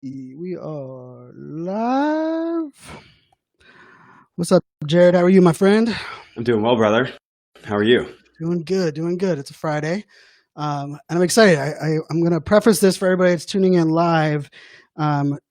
We are live. What's up, Jared? How are you, my friend? I'm doing well, brother. How are you? Doing good, doing good. It's a Friday. And I'm excited. I'm going to preface this for everybody that's tuning in live.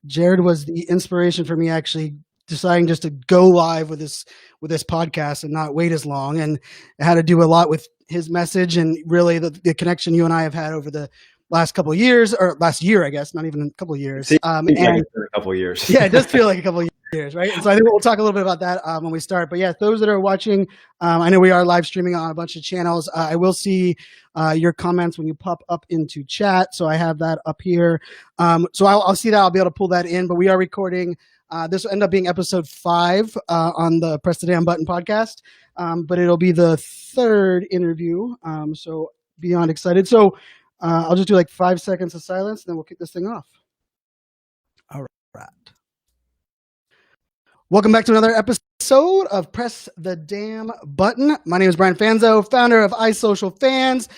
Jared was the inspiration for me actually deciding just to go live with this podcast and not wait as long. And it had to do a lot with his message and really the connection you and I have had over the last couple of years, or last year, I guess, not even a couple of It years. seems like And it's been a couple of years. yeah, it does feel like a couple of years, right? And so I think we'll talk a little bit about that when we start. But yeah, those that are watching, I know we are live streaming on a bunch of channels. I will see your comments when you pop up into chat. So I have that up here. So I'll see that. I'll be able to pull that in. But we are recording. This will end up being episode 5 on the Press the Damn Button podcast. But it'll be the third interview. So beyond excited. So I'll just do like 5 seconds of silence, and then we'll kick this thing off. All right. Welcome back to another episode of Press the Damn Button. My name is Brian Fanzo, founder of iSocial Fans,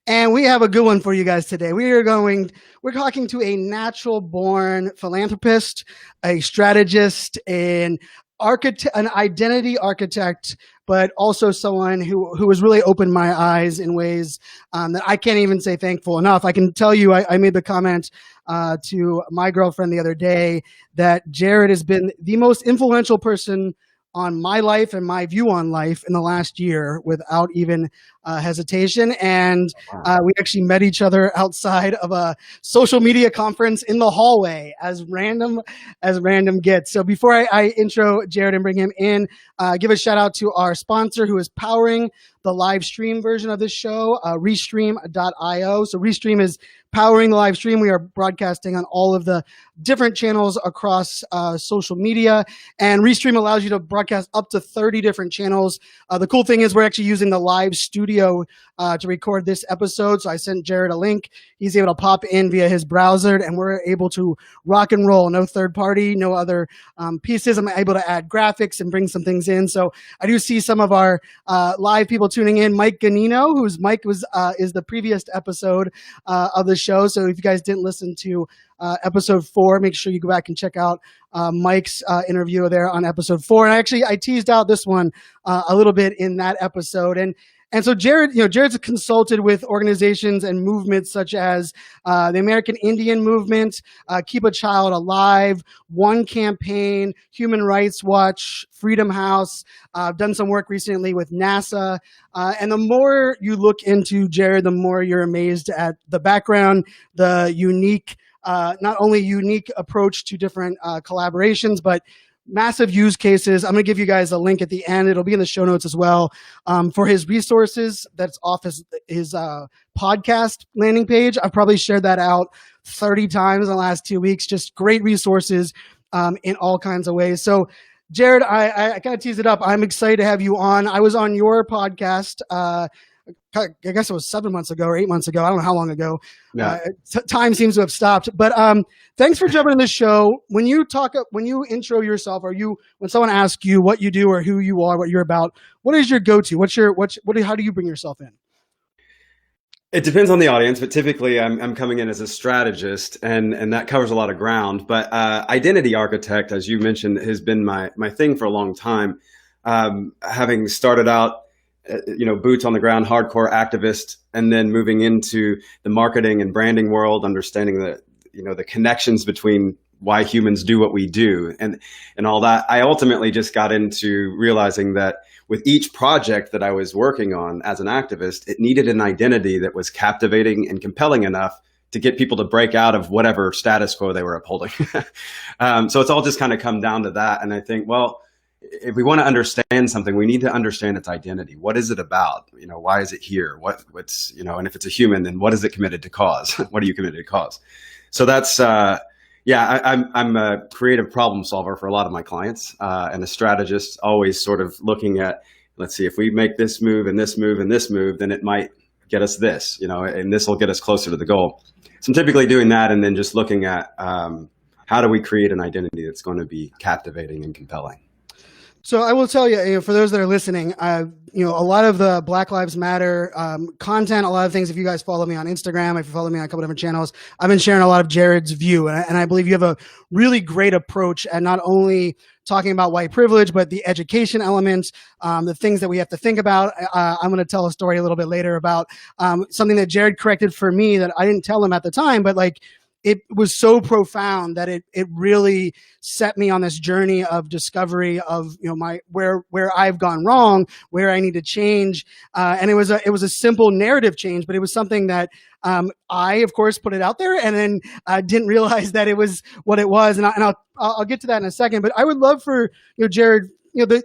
and we have a good one for you guys today. We're talking to a natural-born philanthropist, a strategist, an identity architect, but also someone who has really opened my eyes in ways that I can't even say thankful enough. I can tell you, I made the comment to my girlfriend the other day that Jared has been the most influential person on my life and my view on life in the last year without even hesitation. And we actually met each other outside of a social media conference in the hallway, as random gets. So before I intro Jared and bring him in, give a shout out to our sponsor who is powering the live stream version of this show, Restream.io. So Restream is powering the live stream. We are broadcasting on all of the different channels across social media, and Restream allows you to broadcast up to 30 different channels. The cool thing is we're actually using the live studio to record this episode. So I sent Jared a link. He's able to pop in via his browser, and we're able to rock and roll. No third party, no other pieces. I'm able to add graphics and bring some things in. So I do see some of our live people tuning in. Mike Ganino, Mike is the previous episode of the show. So if you guys didn't listen to episode 4, make sure you go back and check out Mike's interview there on episode 4. And I teased out this one a little bit in that episode. And so Jared's consulted with organizations and movements such as the American Indian Movement, Keep a Child Alive, One Campaign, Human Rights Watch, Freedom House. I've done some work recently with NASA. And the more you look into Jared, the more you're amazed at the background, the unique, not only unique approach to different collaborations, but massive use cases. I'm going to give you guys a link at the end. It'll be in the show notes as well for his resources. That's off his podcast landing page. I've probably shared that out 30 times in the last 2 weeks. Just great resources in all kinds of ways. So Jared, I kind of teased it up. I'm excited to have you on. I was on your podcast I guess it was 7 months ago or 8 months ago. I don't know how long ago. Yeah. Time seems to have stopped. But thanks for jumping in the show. When you intro yourself, when someone asks you what you do or who you are, what you're about, what is your go-to? How do you bring yourself in? It depends on the audience, but typically I'm coming in as a strategist, and that covers a lot of ground. But identity architect, as you mentioned, has been my thing for a long time. Having started out, boots on the ground, hardcore activist, and then moving into the marketing and branding world, understanding the connections between why humans do what we do and all that. I ultimately just got into realizing that with each project that I was working on as an activist, it needed an identity that was captivating and compelling enough to get people to break out of whatever status quo they were upholding. So it's all just kind of come down to that. And I think, well, if we want to understand something, we need to understand its identity. What is it about? Why is it here? What's and if it's a human, then what is it committed to cause? What are you committed to cause? So that's, I'm a creative problem solver for a lot of my clients, and a strategist, always sort of looking at, let's see, if we make this move and this move and this move, then it might get us this, and this will get us closer to the goal. So I'm typically doing that, and then just looking at how do we create an identity that's going to be captivating and compelling. So I will tell you, for those that are listening, a lot of the Black Lives Matter content, a lot of things. If you guys follow me on Instagram, if you follow me on a couple different channels, I've been sharing a lot of Jared's view, and I believe you have a really great approach at not only talking about white privilege, but the education elements, the things that we have to think about. I'm going to tell a story a little bit later about something that Jared corrected for me that I didn't tell him at the time, but like, it was so profound that it really set me on this journey of discovery of my where I've gone wrong, where I need to change, and it was a simple narrative change, but it was something that I of course put it out there, and then didn't realize that it was what it was, and I'll get to that in a second. But I would love for Jared, the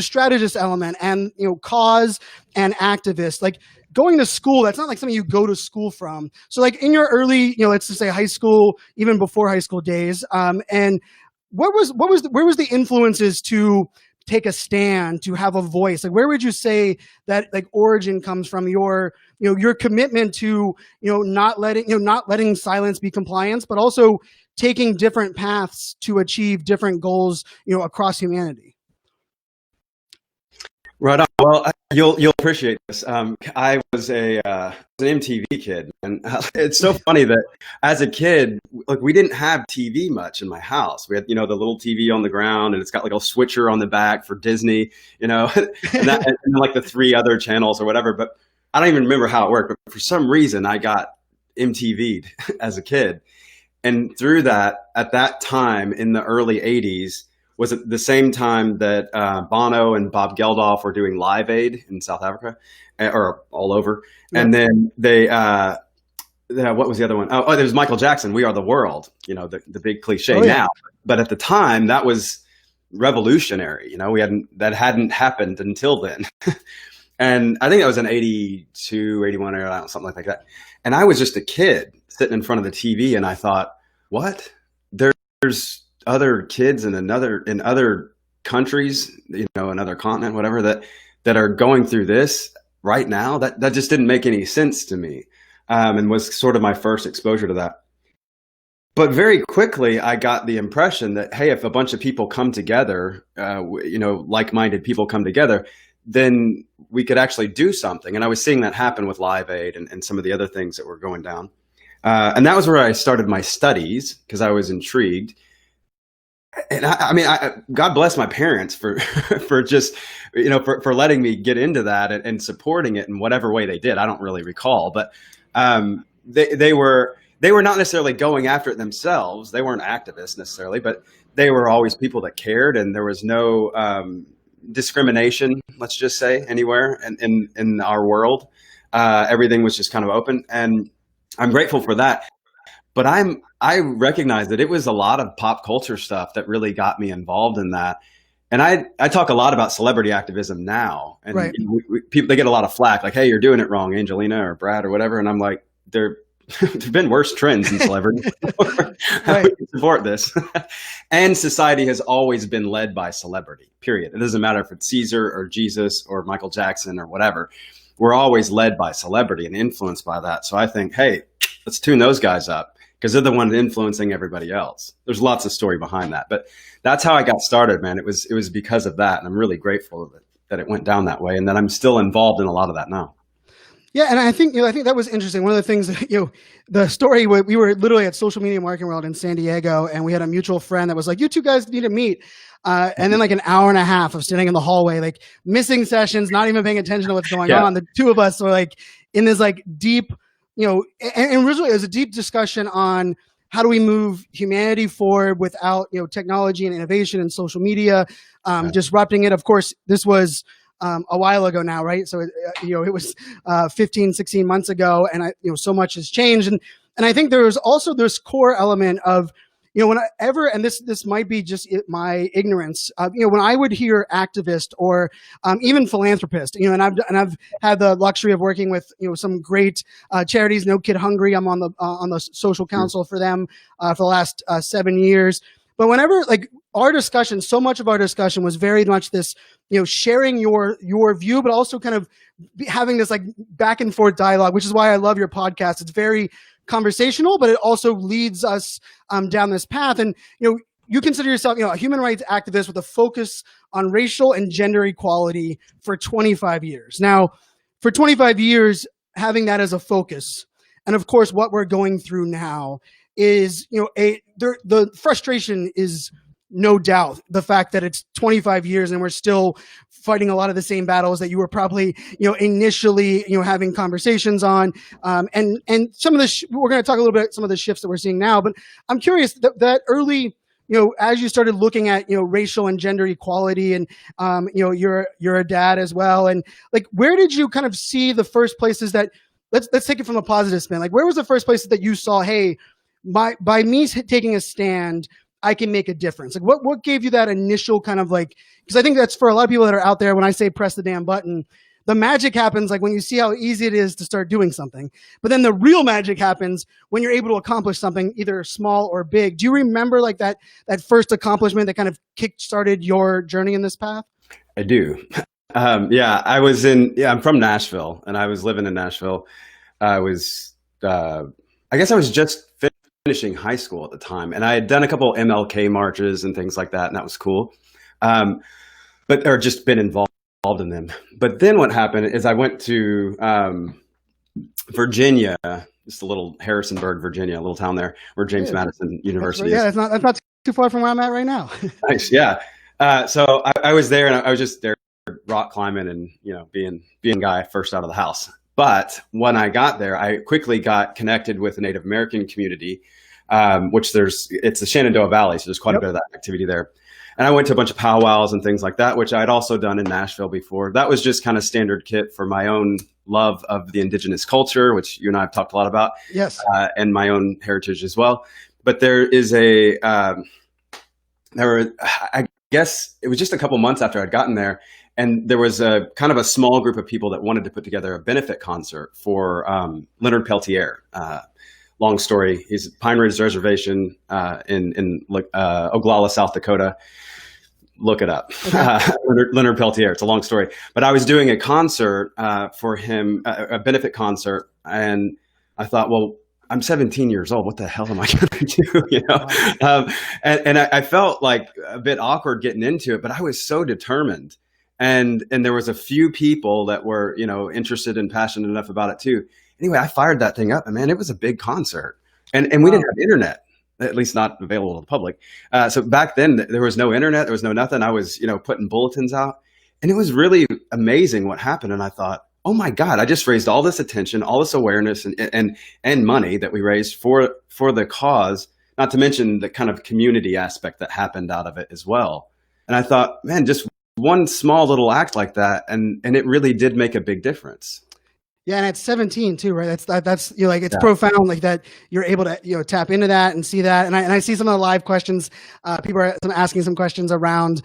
strategist element, and cause and activist, like going to school, that's not like something you go to school from. So like in your early, let's just say high school, even before high school days, and where was the influences to take a stand, to have a voice? Like, where would you say that like origin comes from? Your commitment to not letting silence be compliance, but also taking different paths to achieve different goals across humanity. Right on. Well, you'll appreciate this. I was an MTV kid, and it's so funny that as a kid, like we didn't have TV much in my house. We had the little TV on the ground, and it's got like a switcher on the back for Disney, and like the 3 other channels or whatever. But I don't even remember how it worked. But for some reason, I got MTV'd as a kid, and through that, at that time in the early '80s. Was at the same time that Bono and Bob Geldof were doing Live Aid in South Africa, or all over. Yeah. And then they, what was the other one? Oh, there was Michael Jackson, We Are the World, the big cliche now. But at the time, that was revolutionary. That hadn't happened until then. And I think that was in 82, 81, or something like that. And I was just a kid sitting in front of the TV, and I thought, what? There's other kids in other countries, another continent, whatever, that are going through this right now. That just didn't make any sense to me, and was sort of my first exposure to that. But very quickly, I got the impression that, hey, if a bunch of people come together, like-minded people come together, then we could actually do something. And I was seeing that happen with Live Aid and some of the other things that were going down. And that was where I started my studies, because I was intrigued. And God bless my parents for for just for letting me get into that and supporting it in whatever way they did. I don't really recall, but they were not necessarily going after it themselves. They weren't activists necessarily, but they were always people that cared, and there was no discrimination, let's just say, anywhere in our world. Everything was just kind of open, and I'm grateful for that. But I recognize that it was a lot of pop culture stuff that really got me involved in that. And I talk a lot about celebrity activism now, and right. People, they get a lot of flack, like, hey, you're doing it wrong, Angelina or Brad or whatever. And I'm like, there've been worse trends in celebrity. Right. We can support this. And society has always been led by celebrity, period. It doesn't matter if it's Caesar or Jesus or Michael Jackson or whatever. We're always led by celebrity and influenced by that. So I think, hey, let's tune those guys up, because they're the ones influencing everybody else. There's lots of story behind that, but that's how I got started, man. It was because of that, and I'm really grateful that it went down that way, and that I'm still involved in a lot of that now. Yeah, and I think that was interesting. One of the things that, the story, we were literally at Social Media Marketing World in San Diego, and we had a mutual friend that was like, "You two guys need to meet." And then like an hour and a half of sitting in the hallway, like missing sessions, not even paying attention to what's going on. The two of us were like in this like deep. And originally it was a deep discussion on how do we move humanity forward without, technology and innovation and social media, disrupting it. Of course, this was a while ago now, right? So, it was 15, 16 months ago, and so much has changed. And I think there was also this core element of, whenever, and this might be just my ignorance, when I would hear activist or even philanthropist, and I've had the luxury of working with some great charities. No Kid Hungry, I'm on the social council for them for the last 7 years. But whenever like our discussion, so much of our discussion was very much this, sharing your view, but also kind of having this like back and forth dialogue, which is why I love your podcast. It's very conversational, but it also leads us down this path. And you consider yourself, a human rights activist with a focus on racial and gender equality for 25 years. Now, for 25 years, having that as a focus, and of course, what we're going through now is, the frustration is no doubt the fact that it's 25 years and we're still fighting a lot of the same battles that you were probably, initially, having conversations on. And some of the, we're going to talk a little bit some of the shifts that we're seeing now, but I'm curious that early, as you started looking at, racial and gender equality and, you're a dad as well. And like, where did you kind of see the first places that, let's take it from a positive spin. Like, where was the first place that you saw, hey, by me taking a stand, I can make a difference? Like, what gave you that initial kind of like, because I think that's for a lot of people that are out there, when I say press the damn button, the magic happens like when you see how easy it is to start doing something. But then the real magic happens when you're able to accomplish something, either small or big. Do you remember like that first accomplishment that kind of kick-started your journey in this path? I do. I'm from Nashville, and I was living in Nashville. I guess I was just finishing high school at the time, and I had done a couple MLK marches and things like that, and that was cool. Or just been involved in them. But then what happened is I went to Virginia, just a little Harrisonburg, Virginia, a little town there where James Madison University is. Yeah, that's not too far from where I'm at right now. Nice, yeah. So I was there, and I was just there rock climbing and being guy first out of the house. But when I got there, I quickly got connected with the Native American community, it's the Shenandoah Valley, so there's quite a bit of that activity there. And I went to a bunch of powwows and things like that, which I'd also done in Nashville before. That was just kind of standard kit for my own love of the indigenous culture, which you and I have talked a lot about. Yes. And my own heritage as well. But I guess it was just a couple months after I'd gotten there, and there was a kind of a small group of people that wanted to put together a benefit concert for Leonard Peltier. Long story. He's Pine Ridge Reservation in Oglala, South Dakota. Look it up. Okay. Leonard Peltier. It's a long story. But I was doing a concert for him, a benefit concert, and I thought, well, I'm 17 years old. What the hell am I going to do? Wow. And I felt like a bit awkward getting into it, but I was so determined. And there was a few people that were, interested and passionate enough about it too. Anyway, I fired that thing up, and man, it was a big concert. And we didn't have internet, at least not available to the public. So back then there was no internet, there was no nothing. I was, putting bulletins out, and it was really amazing what happened. And I thought, oh my God, I just raised all this attention, all this awareness and money that we raised for the cause, not to mention the kind of community aspect that happened out of it as well. And I thought, man, just one small little act like that, and it really did make a big difference. Yeah, and at 17 too, right? That's it's profound, like that you're able to tap into that and see that. And I see some of the live questions. People are asking some questions around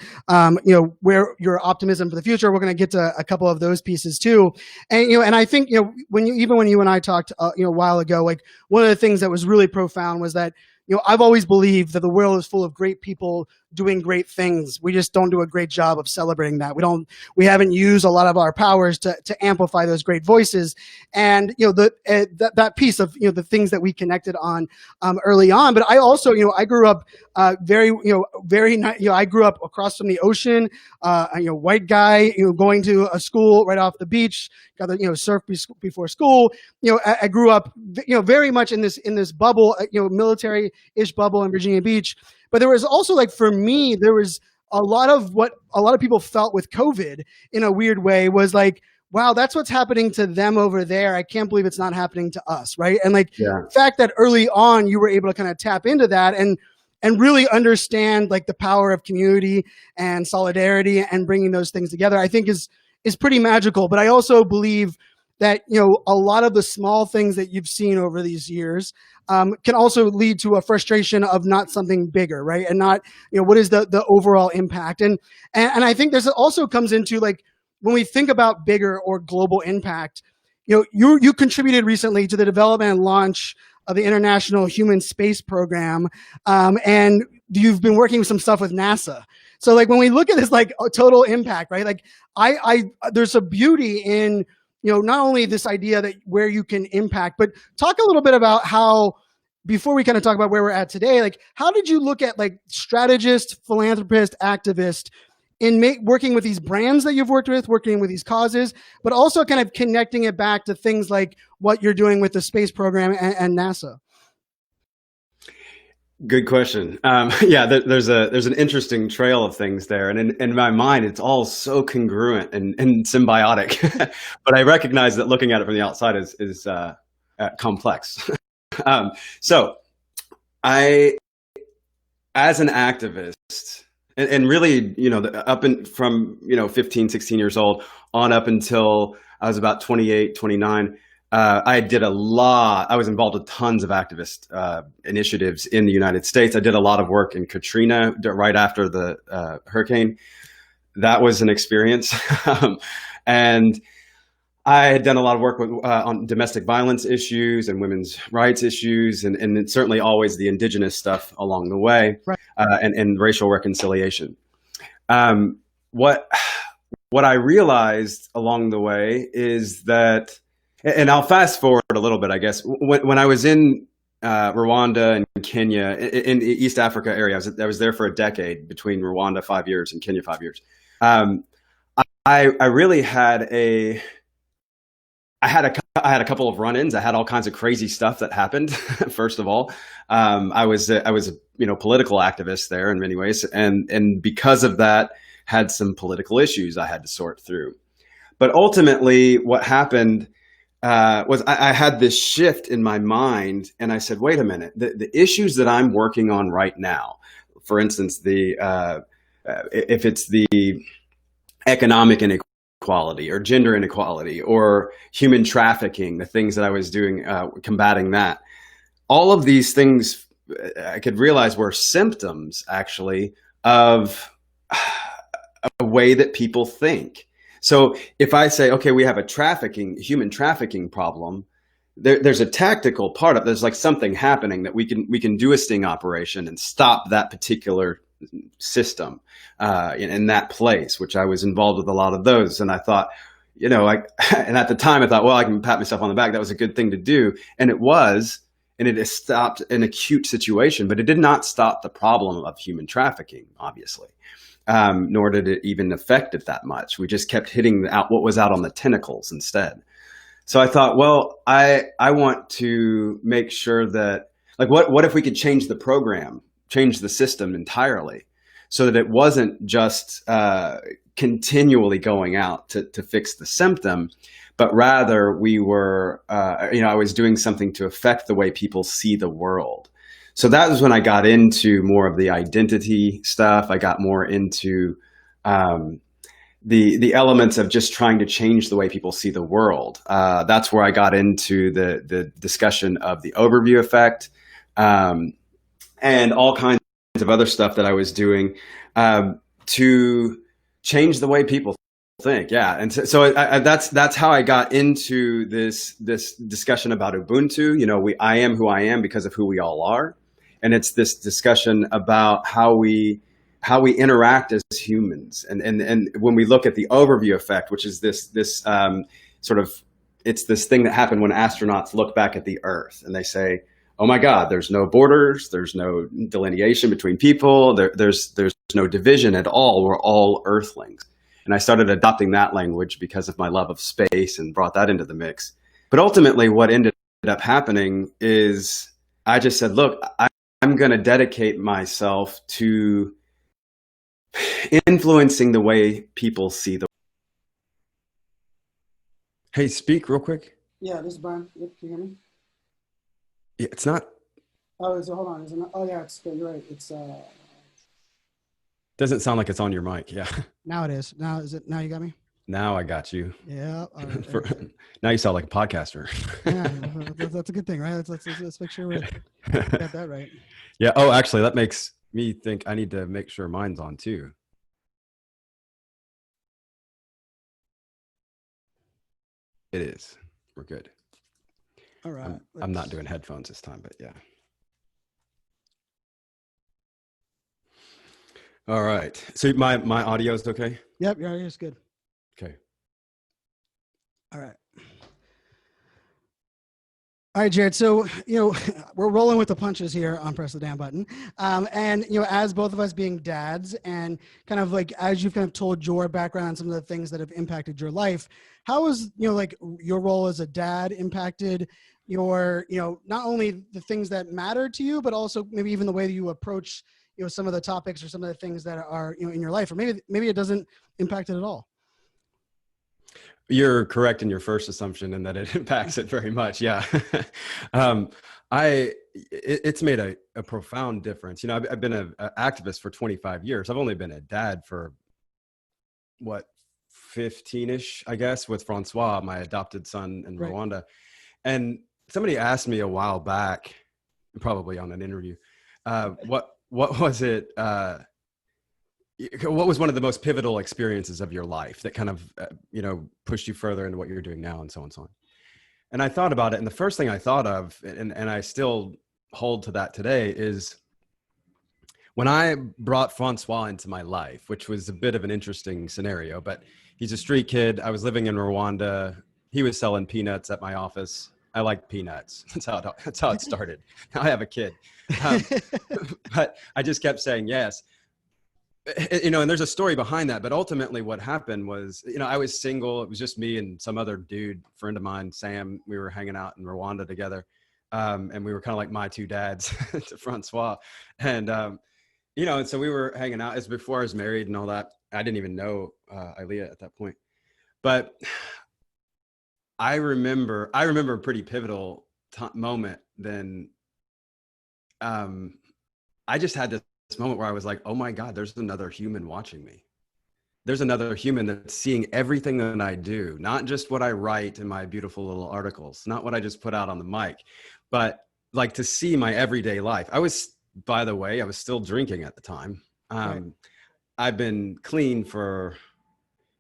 where your optimism for the future. We're going to get to a couple of those pieces too. And and I think when you and I talked a while ago, like one of the things that was really profound was that I've always believed that the world is full of great people doing great things. We just don't do a great job of celebrating that. We haven't used a lot of our powers to amplify those great voices. And that piece of the things that we connected on early on. But I also I grew up I grew up across from the ocean. White guy going to a school right off the beach. Got to surf before school. I grew up very much in this bubble, military-ish bubble in Virginia Beach. But there was also, like, for me, there was a lot of what a lot of people felt with COVID in a weird way was like, wow, that's what's happening to them over there. I can't believe it's not happening to us, right? And the fact that early on you were able to kind of tap into that and really understand like the power of community and solidarity and bringing those things together, I think is pretty magical. But I also believe that a lot of the small things that you've seen over these years can also lead to a frustration of not something bigger, right? And not what is the overall impact. And I think this also comes into like when we think about bigger or global impact. You contributed recently to the development and launch of the International Human Space Program, and you've been working with some stuff with NASA. So like when we look at this like total impact, right? Like there's a beauty in not only this idea that where you can impact, but talk a little bit about how before we kind of talk about where we're at today, like how did you look at like strategist, philanthropist, activist in working with these brands that you've worked with, working with these causes, but also kind of connecting it back to things like what you're doing with the space program and NASA? Good question. Yeah, there's an interesting trail of things there, and in my mind, it's all so congruent and symbiotic. But I recognize that looking at it from the outside is complex. So I, as an activist, and really, from 15, 16 years old on up until I was about 28, 29. I was involved with tons of activist initiatives in the United States. I did a lot of work in Katrina right after the hurricane. That was an experience. And I had done a lot of work on domestic violence issues and women's rights issues, and certainly always the indigenous stuff along the way, Right. and racial reconciliation. What I realized along the way is that, and I'll fast forward a little bit, I guess. When I was in Rwanda and Kenya, in the East Africa area, I was there for a decade, between Rwanda 5 years and Kenya 5 years. I really had I had a couple of run-ins. I had all kinds of crazy stuff that happened. First of all, I was a political activist there in many ways, and because of that, had some political issues I had to sort through. But ultimately, what happened was I had this shift in my mind, and I said, "Wait a minute! The issues that I'm working on right now, for instance, if it's the economic inequality or gender inequality or human trafficking, the things that I was doing, combating that, all of these things I could realize were symptoms actually of a way that people think. So if I say, okay, we have a human trafficking problem, there's a tactical part of it. There's like something happening that we can do a sting operation and stop that particular system in that place, which I was involved with a lot of those. And I thought, and at the time I thought, well, I can pat myself on the back. That was a good thing to do. And it was, and it has stopped an acute situation, but it did not stop the problem of human trafficking, obviously. Nor did it even affect it that much. We just kept hitting what was out on the tentacles instead. So I thought, well, I want to make sure that, like, what if we could change the program, change the system entirely, so that it wasn't just continually going out to fix the symptom, but rather we were, I was doing something to affect the way people see the world. So that was when I got into more of the identity stuff. I got more into the elements of just trying to change the way people see the world. That's where I got into the discussion of the overview effect, and all kinds of other stuff that I was doing to change the way people think. Yeah, and so that's how I got into this discussion about Ubuntu. I am who I am because of who we all are, and it's this discussion about how we interact as humans, and when we look at the overview effect, which is this sort of, it's this thing that happened when astronauts look back at the Earth and they say, "Oh my God, there's no borders, there's no delineation between people, there's no division at all. We're all Earthlings." And I started adopting that language because of my love of space and brought that into the mix. But ultimately, what ended up happening is I just said, look, I'm going to dedicate myself to influencing the way people see the world. Hey, speak real quick. Yeah, this is Brian. Yep, can you hear me? Yeah, it's not. Oh, hold on. Is it not? Oh, yeah, it's good. You're right. It's Doesn't sound like it's on your mic. Yeah. Now it is. Now is it? Now you got me? Now I got you. Yeah. All right. Now you sound like a podcaster. Yeah, that's a good thing, right? Let's make sure we got that right. Yeah. Oh, actually, that makes me think I need to make sure mine's on too. It is. We're good. All right. I'm not doing headphones this time, but yeah. All right. So my audio is okay? Yep, your audio is good. Okay. All right. All right, Jared. So, we're rolling with the punches here on Press the Damn Button. And, as both of us being dads and kind of like, as you've kind of told your background on some of the things that have impacted your life, how has, like your role as a dad impacted your, not only the things that matter to you, but also maybe even the way that you approach, some of the topics or some of the things that are, in your life, or maybe it doesn't impact it at all. You're correct in your first assumption in that it impacts it very much. Yeah. um, it's made a profound difference. I've been an activist for 25 years. I've only been a dad for 15-ish, I guess, with Francois, my adopted son in Right. Rwanda. And somebody asked me a while back, probably on an interview, what was it, what was one of the most pivotal experiences of your life that kind of, pushed you further into what you're doing now, and so on and so on. And I thought about it. And the first thing I thought of, and I still hold to that today, is when I brought Francois into my life, which was a bit of an interesting scenario, but he's a street kid. I was living in Rwanda. He was selling peanuts at my office. I like peanuts. That's how it started. Now I have a kid. But I just kept saying yes. And there's a story behind that, but ultimately what happened was, I was single. It was just me and some other dude, friend of mine, Sam. We were hanging out in Rwanda together. And we were kind of like my two dads to Francois. And, and so we were hanging out. It's before I was married and all that. I didn't even know Ilea at that point. But I remember a pretty pivotal moment then. I just had this moment where I was like, oh my God, there's another human watching me. There's another human that's seeing everything that I do, not just what I write in my beautiful little articles, not what I just put out on the mic, but like to see my everyday life. By the way, I was still drinking at the time. Right. I've been clean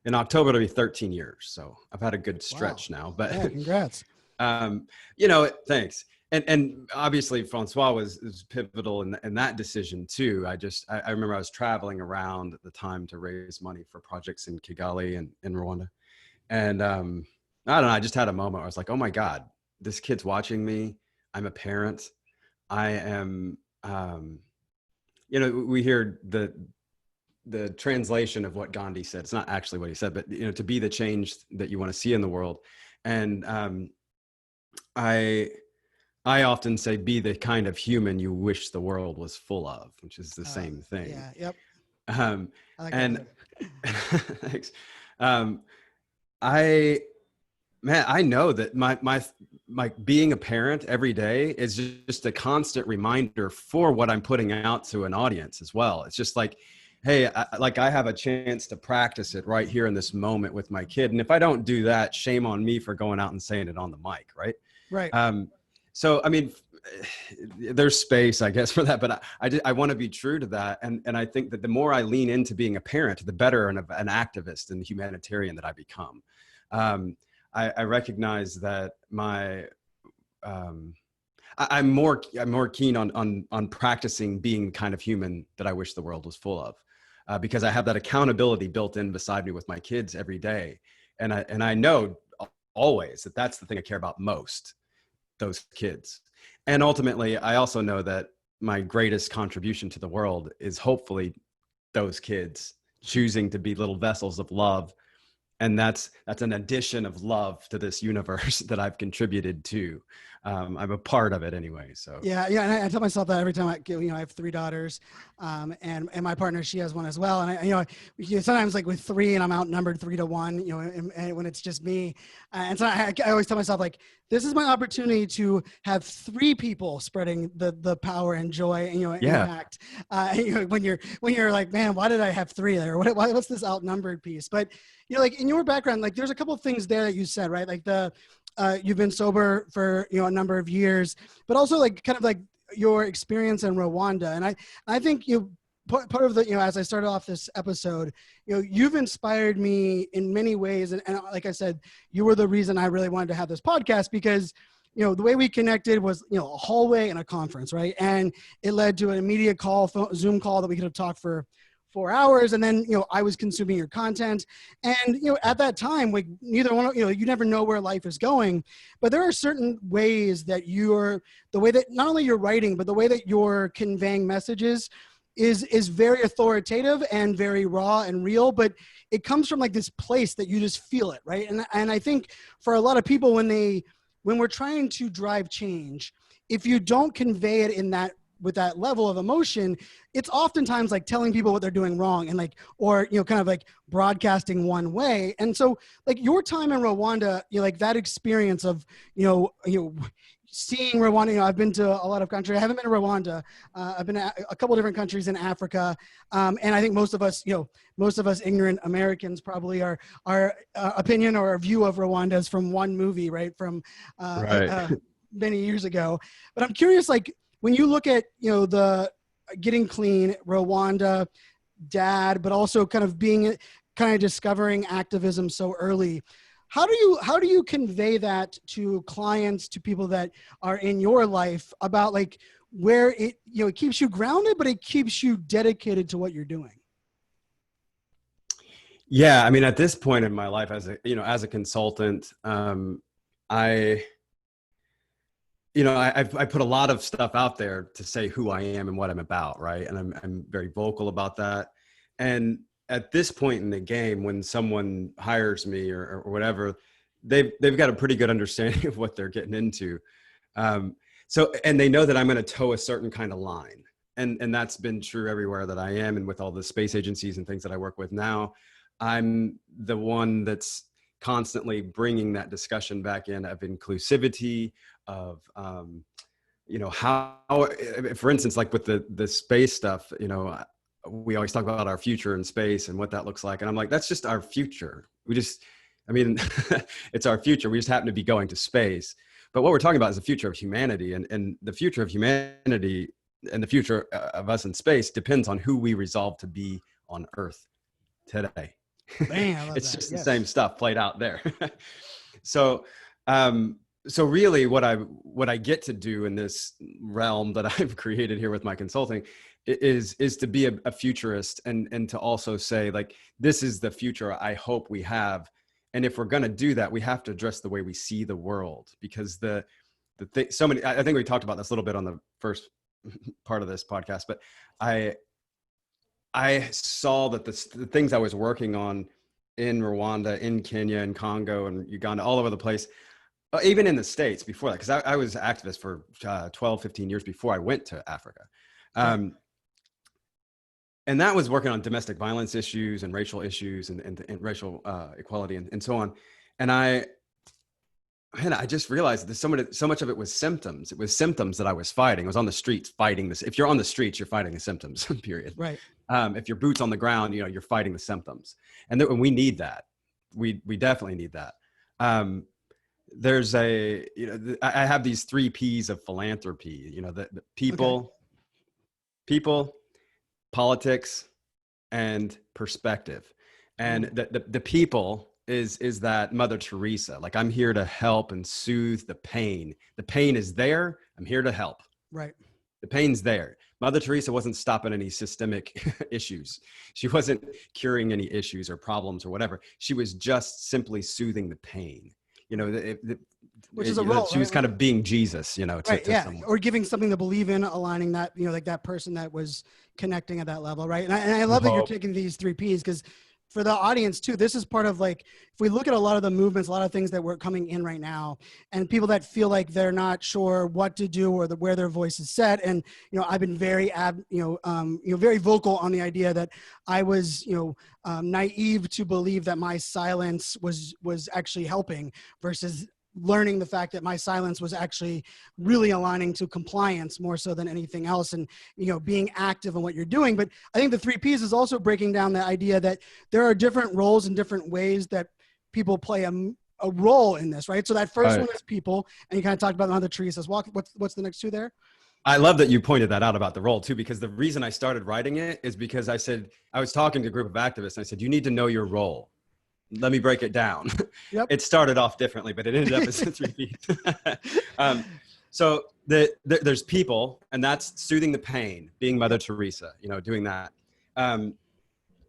in October, it'll be 13 years. So I've had a good stretch now, but yeah, congrats. Thanks. And obviously Francois was pivotal in that decision too. I remember I was traveling around at the time to raise money for projects in Kigali and in Rwanda. And I don't know, I just had a moment where I was like, oh my God, this kid's watching me. I'm a parent. I am, we hear the translation of what Gandhi said. It's not actually what he said, but to be the change that you want to see in the world. And I often say, be the kind of human you wish the world was full of, which is the same thing. Yeah. Yep. I like and thanks. I know that my being a parent every day is just a constant reminder for what I'm putting out to an audience as well. It's just like, hey, I have a chance to practice it right here in this moment with my kid. And if I don't do that, shame on me for going out and saying it on the mic. Right. Right. So, I mean, there's space, I guess, for that, but I want to be true to that. And I think that the more I lean into being a parent, the better an activist and humanitarian that I become. I recognize that I'm more keen on practicing being the kind of human that I wish the world was full of, because I have that accountability built in beside me with my kids every day. And I know always that that's the thing I care about most, those kids. And ultimately, I also know that my greatest contribution to the world is hopefully those kids choosing to be little vessels of love. And that's an addition of love to this universe that I've contributed to. I'm a part of it anyway. So yeah. And I tell myself that every time I have 3 daughters, and my partner, she has one as well. And I sometimes like with 3 and I'm outnumbered 3 to 1, and when it's just me. And so I always tell myself, like, this is my opportunity to have 3 people spreading the power and joy and, impact. When you're like, man, why did I have 3 there? What's this outnumbered piece? But, like in your background, like there's a couple of things there that you said, right? Like you've been sober for, a number of years, but also like kind of like your experience in Rwanda. And I think part of the, as I started off this episode, you've inspired me in many ways. And like I said, you were the reason I really wanted to have this podcast, because, the way we connected was, a hallway and a conference, right? And it led to an immediate Zoom call that we could have talked for 4 hours. And then, I was consuming your content. And, at that time, like neither one, you never know where life is going, but there are certain ways that the way that not only you're writing, but the way that you're conveying messages is very authoritative and very raw and real, but it comes from like this place that you just feel it, right? And I think for a lot of people, when we're trying to drive change, if you don't convey it with that level of emotion, it's oftentimes like telling people what they're doing wrong and like, or, kind of like broadcasting one way. And so like your time in Rwanda, like that experience of, seeing Rwanda, I've been to a lot of countries. I haven't been to Rwanda. I've been to a couple different countries in Africa. And I think most of us ignorant Americans probably our opinion or our view of Rwanda is from one movie, right? From many years ago. But I'm curious, like when you look at, the Getting Clean, Rwanda, Dad, but also kind of discovering activism so early. How do you convey that to clients, to people that are in your life about like where it keeps you grounded, but it keeps you dedicated to what you're doing? Yeah, I mean, at this point in my life, as a consultant, I put a lot of stuff out there to say who I am and what I'm about, right? And I'm very vocal about that. And at this point in the game, when someone hires me or whatever, they've got a pretty good understanding of what they're getting into. And they know that I'm going to toe a certain kind of line. And that's been true everywhere that I am. And with all the space agencies and things that I work with now, I'm the one that's constantly bringing that discussion back in of inclusivity, of, how, for instance, like with the space stuff, we always talk about our future in space and what that looks like. And I'm like, that's just our future. It's our future. We just happen to be going to space. But what we're talking about is the future of humanity, and the future of humanity and the future of us in space depends on who we resolve to be on Earth today. Man, I love it's that. just the same stuff played out there. So really what I get to do in this realm that I've created here with my consulting is to be a futurist and to also say, like, this is the future I hope we have. And if we're going to do that, we have to address the way we see the world, because I think we talked about this a little bit on the first part of this podcast, but I saw that the things I was working on in Rwanda, in Kenya, in Congo, and Uganda, all over the place, even in the States before that, because I was an activist for 12, 15 years before I went to Africa. And that was working on domestic violence issues and racial issues and racial equality and so on. And I just realized that so much of it was symptoms. It was symptoms that I was fighting. I was on the streets fighting this. If you're on the streets, you're fighting the symptoms, period. Right. If your boots on the ground, you're fighting the symptoms. And we need that. We definitely need that. There's I have these 3 P's of philanthropy, the people, politics, and perspective. And the people is that Mother Teresa, like, I'm here to help and soothe the pain. The pain is there. I'm here to help. Right. The pain's there. Mother Teresa wasn't stopping any systemic issues. She wasn't curing any issues or problems or whatever. She was just simply soothing the pain. Which is a role. She was kind of being Jesus, to someone. Or giving something to believe in, aligning that, like that person that was connecting at that level, right? And I love that you're taking these 3 Ps, because for the audience too, this is part of, like, if we look at a lot of the movements, a lot of things that we're coming in right now, and people that feel like they're not sure what to do or where their voice is set. And, I've been very, very vocal on the idea that I was, naive to believe that my silence was actually helping, versus learning the fact that my silence was actually really aligning to compliance more so than anything else, and being active in what you're doing. But I think the 3 Ps is also breaking down the idea that there are different roles and different ways that people play a role in this, right? So that first one is people, and you kind of talked about Mother Teresa. What's the next 2 there? I love that you pointed that out about the role too, because the reason I started writing it is because I was talking to a group of activists, and I said, you need to know your role. Let me break it down. Yep. It started off differently, but it ended up as 3 Ps. So there's people, and that's soothing the pain, being Mother Teresa, doing that.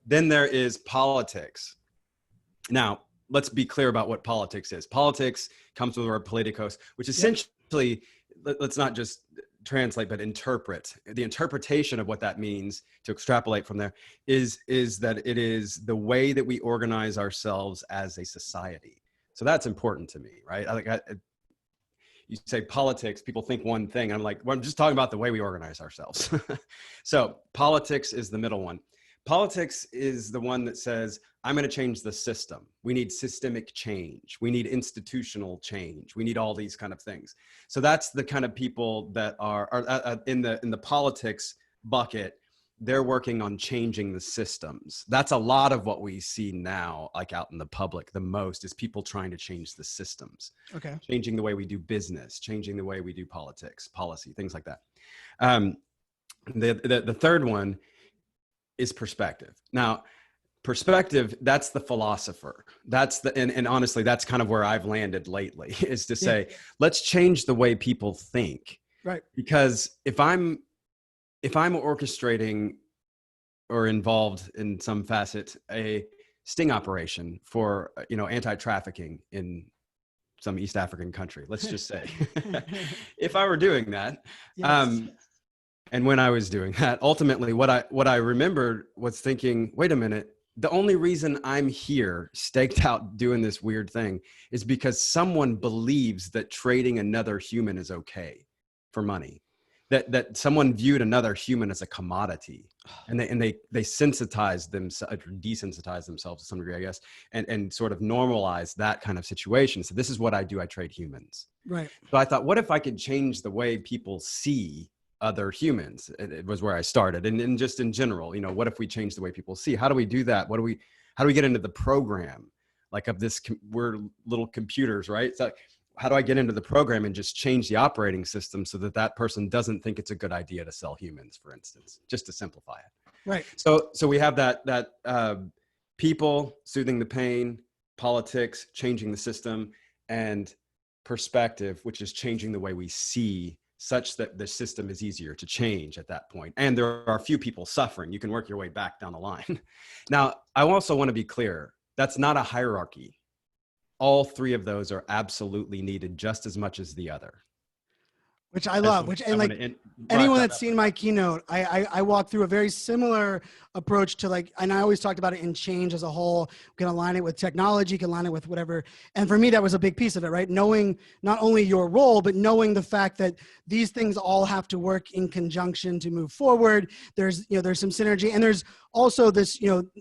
Then there is politics. Now, let's be clear about what politics is. Politics comes from the word politicos, which essentially, let's not just translate, but interpret. The interpretation of what that means, to extrapolate from there, is that it is the way that we organize ourselves as a society. So that's important to me, right? You say politics, people think one thing. I'm like, well, I'm just talking about the way we organize ourselves. So politics is the middle one. Politics is the one that says, I'm going to change the system. We need systemic change. We need institutional change. We need all these kind of things. So that's the kind of people that are in the politics bucket. They're working on changing the systems. That's a lot of what we see now, like out in the public, the most is people trying to change the systems. Okay. Changing the way we do business, changing the way we do politics, policy, things like that. The third one is perspective. Now, perspective, that's the philosopher. And honestly, that's kind of where I've landed lately, is to say, let's change the way people think. Right. Because if I'm orchestrating or involved in some facet, a sting operation for, anti-trafficking in some East African country, let's just say, if I were doing that, and when I was doing that, ultimately what I remembered was thinking, wait a minute, the only reason I'm here staked out doing this weird thing is because someone believes that trading another human is okay for money. That someone viewed another human as a commodity, and they desensitize themselves to some degree, I guess, and sort of normalize that kind of situation. So this is what I do. I trade humans. Right. So I thought, what if I could change the way people see other humans? It was where I started. And just in general, what if we change the way people see? How do we do that? How do we get into the program, like of this, we're little computers, right? So how do I get into the program and just change the operating system so that person doesn't think it's a good idea to sell humans, for instance, just to simplify it. Right. So we have that people, soothing the pain, politics, changing the system, and perspective, which is changing the way we see, such that the system is easier to change at that point. And there are a few people suffering. You can work your way back down the line. Now, I also want to be clear, that's not a hierarchy. All three of those are absolutely needed just as much as the other. Which I love, anyone that's seen my keynote, I walk through a very similar approach to and I always talked about it in change as a whole. We can align it with technology, can align it with whatever. And for me, that was a big piece of it, right? Knowing not only your role, but knowing the fact that these things all have to work in conjunction to move forward. There's some synergy, and there's also this, and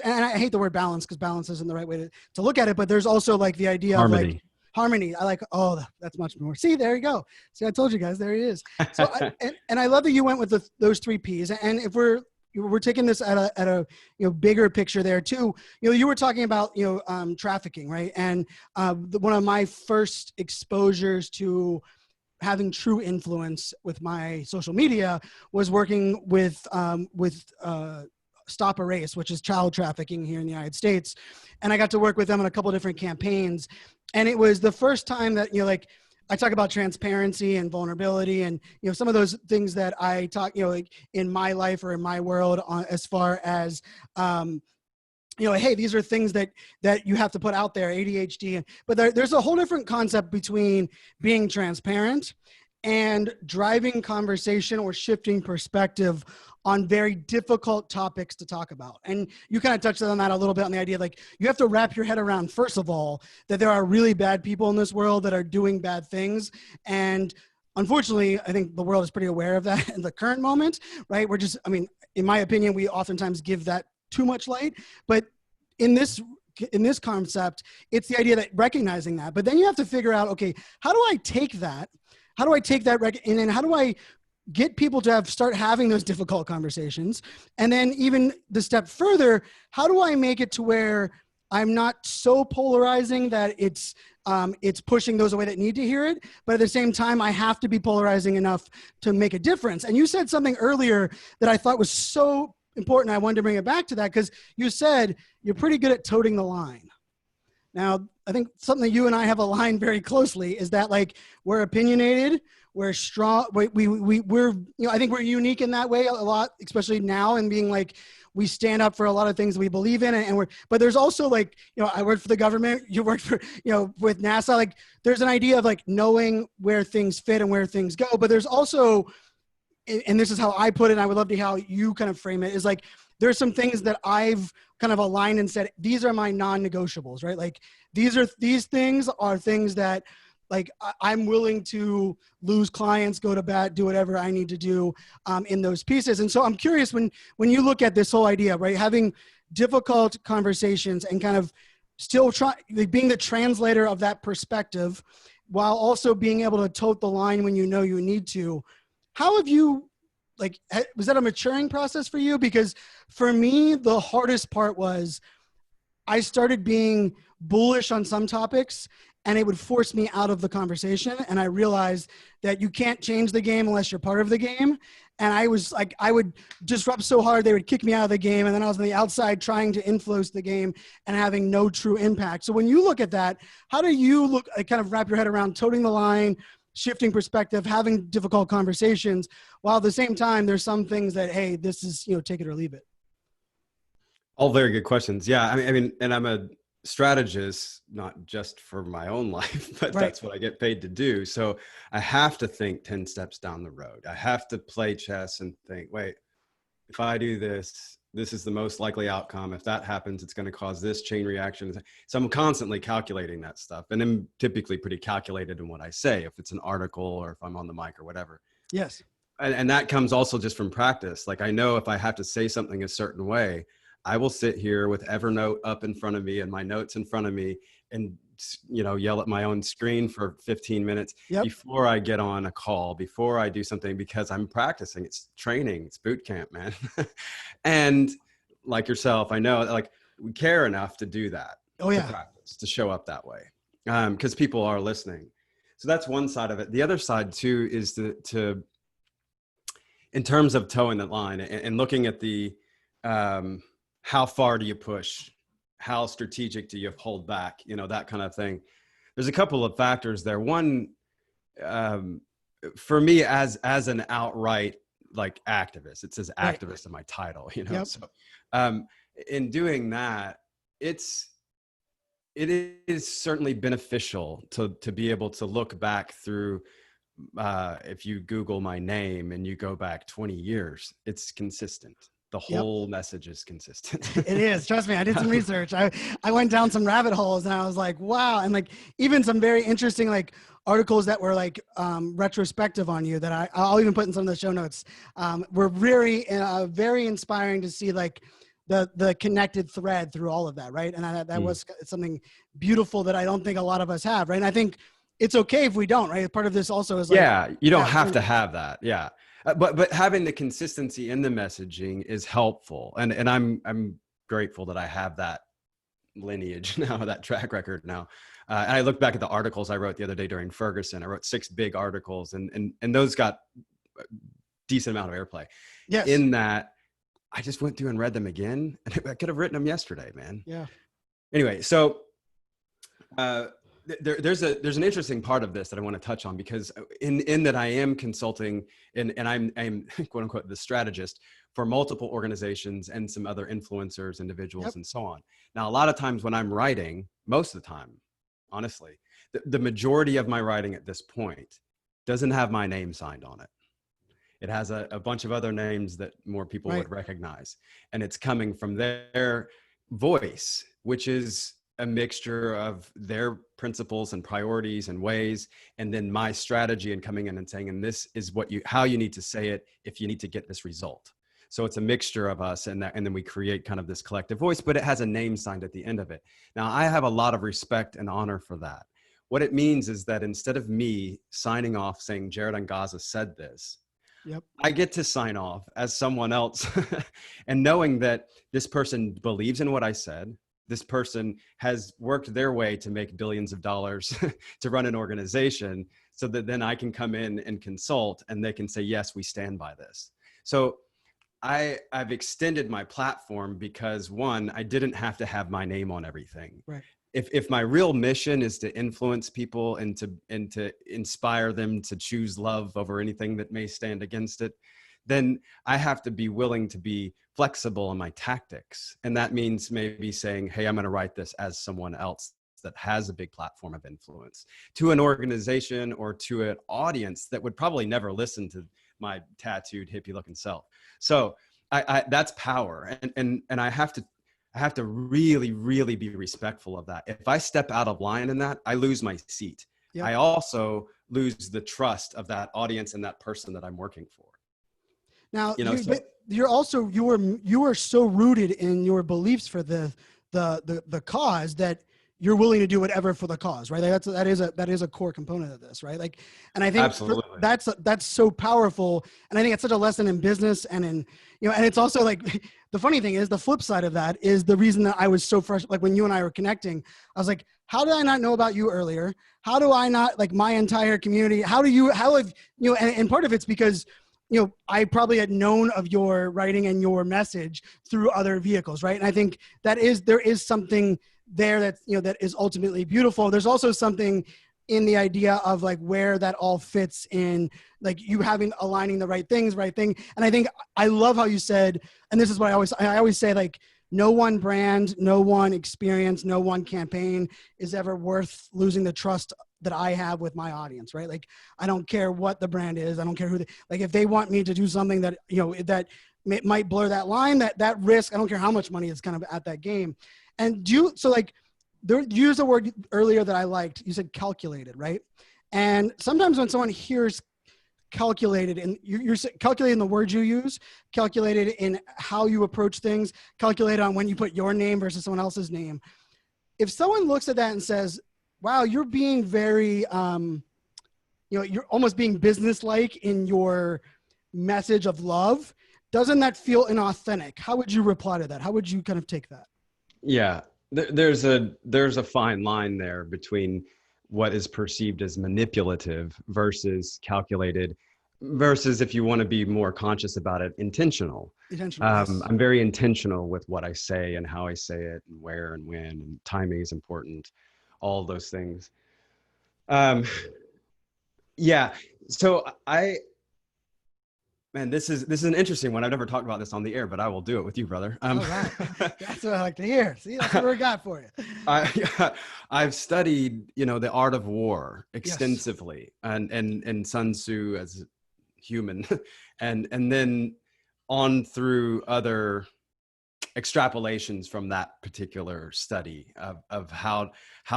I hate the word balance because balance isn't the right way to look at it, but there's also the idea harmony. of harmony. That's much more. See, there you go. See, I told you guys, there he is. So, and I love that you went with those 3 Ps. And if we're taking this at a bigger picture there too, you were talking about, trafficking, right? And one of my first exposures to having true influence with my social media was working with Stop Erase, which is child trafficking here in the United States. And I got to work with them on a couple of different campaigns. And it was the first time that, I talk about transparency and vulnerability and, some of those things that I talk, in my life or in my world as far as, hey, these are things that you have to put out there, ADHD. But there's a whole different concept between being transparent and driving conversation or shifting perspective on very difficult topics to talk about. And you kind of touched on that a little bit, on the idea you have to wrap your head around, first of all, that there are really bad people in this world that are doing bad things. And unfortunately, I think the world is pretty aware of that in the current moment, right? In my opinion, we oftentimes give that too much light. But in this concept, it's the idea that recognizing that, but then you have to figure out, okay, how do I take that? And then how do I get people to start having those difficult conversations? And then even the step further, how do I make it to where I'm not so polarizing that it's pushing those away that need to hear it, but at the same time, I have to be polarizing enough to make a difference. And you said something earlier that I thought was so important. I wanted to bring it back to that because you said you're pretty good at toting the line. Now, I think something that you and I have aligned very closely is that we're opinionated, we're strong. We're, I think we're unique in that way a lot, especially now, and being like, we stand up for a lot of things that we believe in, and but there's also like, I work for the government, you work for, with NASA, like there's an idea of like knowing where things fit and where things go. But there's also, and this is how I put it, and I would love to hear how you kind of frame it, is like, there's some things that I've kind of aligned and said, these are my non-negotiables, right? Like these things are things that like I'm willing to lose clients, go to bat, do whatever I need to do in those pieces. And so I'm curious, when you look at this whole idea, right, having difficult conversations and kind of still being the translator of that perspective while also being able to tote the line when you know you need to, how have you, like, was that a maturing process for you? Because for me, the hardest part was I started being bullish on some topics and it would force me out of the conversation. And I realized that you can't change the game unless you're part of the game. And I was like, I would disrupt so hard, they would kick me out of the game. And then I was on the outside trying to influence the game and having no true impact. So when you look at that, how do you kind of wrap your head around toting the line, shifting perspective, having difficult conversations, while at the same time, there's some things that, hey, this is, take it or leave it? All very good questions. Yeah. I mean, and I'm a strategist, not just for my own life, but Right. that's what I get paid to do. So I have to think 10 steps down the road. I have to play chess and think, wait, if I do this, this is the most likely outcome. If that happens, it's going to cause this chain reaction. So I'm constantly calculating that stuff. And I'm typically pretty calculated in what I say, if it's an article or if I'm on the mic or whatever. Yes. And that comes also just from practice. Like I know if I have to say something a certain way, I will sit here with Evernote up in front of me and my notes in front of me and, yell at my own screen for 15 minutes before I get on a call, before I do something, because I'm practicing. It's training, it's boot camp, man. And like yourself, I know like we care enough to do that, to practice, to show up that way, because people are listening. So that's one side of it. The other side too is to in terms of towing the line and looking at the, how far do you push? How strategic do you hold back? That kind of thing. There's a couple of factors there. One, for me as an outright like activist, it says activist in my title, So in doing that, it is certainly beneficial to be able to look back through, if you Google my name and you go back 20 years, it's consistent. The whole message is consistent. It is. Trust me. I did some research. I went down some rabbit holes and I was like, wow. And like even some very interesting like articles that were like retrospective on you that I'll even put in some of the show notes, were very, very inspiring to see like the connected thread through all of that. Right. And that was something beautiful that I don't think a lot of us have. Right. And I think it's okay if we don't, right? Part of this also is like, you don't have to have that. Yeah. But having the consistency in the messaging is helpful. And I'm grateful that I have that lineage now, that track record now. And I look back at the articles I wrote the other day during Ferguson. I wrote 6 big articles and those got a decent amount of airplay. Yes. In that, I just went through and read them again. And I could have written them yesterday, man. Yeah. Anyway, so there's an interesting part of this that I want to touch on, because in that I am consulting and I'm quote unquote the strategist for multiple organizations and some other influencers, individuals, and so on. Now, a lot of times when I'm writing, most of the time, honestly, the majority of my writing at this point doesn't have my name signed on it. It has a bunch of other names that more people would recognize. And it's coming from their voice, which is a mixture of their principles and priorities and ways, and then my strategy and coming in and saying, and this is how you need to say it if you need to get this result. So it's a mixture of us, and then we create kind of this collective voice, but it has a name signed at the end of it. Now, I have a lot of respect and honor for that. What it means is that instead of me signing off saying Jared Angaza said this, I get to sign off as someone else and knowing that this person believes in what I said. This person has worked their way to make billions of dollars to run an organization, so that then I can come in and consult and they can say, yes, we stand by this. So I've extended my platform because, one, I didn't have to have my name on everything. if my real mission is to influence people and to inspire them to choose love over anything that may stand against it, then I have to be willing to be flexible in my tactics. And that means maybe saying, hey, I'm going to write this as someone else that has a big platform of influence, to an organization or to an audience that would probably never listen to my tattooed hippie looking self. So that's power. And I have to really, really be respectful of that. If I step out of line in that, I lose my seat. Yep. I also lose the trust of that audience and that person that I'm working for. Now, you are so rooted in your beliefs for the cause that you're willing to do whatever for the cause, right? Like that is a core component of this, right? Like, and I think that's so powerful. And I think it's such a lesson in business and in, and it's also like, the funny thing is the flip side of that is the reason that I was so fresh. Like when you and I were connecting, I was like, how did I not know about you earlier? How do I not, like, my entire community? And part of it's because, I probably had known of your writing and your message through other vehicles, right? And I think there is something there that, that is ultimately beautiful. There's also something in the idea of like where that all fits in, like you aligning the right thing. And I think I love how you said, and this is what I always say, like, no one brand, no one experience, no one campaign is ever worth losing the trust that I have with my audience, right? Like, I don't care what the brand is. I don't care like if they want me to do something that, that might blur that line, that risk, I don't care how much money is kind of at that game. And you used a word earlier that I liked. You said calculated, right? And sometimes when someone hears calculated, and you're calculating the words you use, calculated in how you approach things, calculated on when you put your name versus someone else's name. If someone looks at that and says, wow, you're being very, you're almost being business-like in your message of love, doesn't that feel inauthentic? How would you reply to that? How would you kind of take that? Yeah, there's a fine line there between what is perceived as manipulative versus calculated versus, if you want to be more conscious about it, intentional. Yes. I'm very intentional with what I say and how I say it and where and when, and timing is important, all those things. Yeah, so man, this is an interesting one. I've never talked about this on the air, but I will do it with you, brother. All right. That's what I like to hear. See, that's what we got for you. I've studied, the art of war extensively, yes. and Sun Tzu as human, and then on through other extrapolations from that particular study of how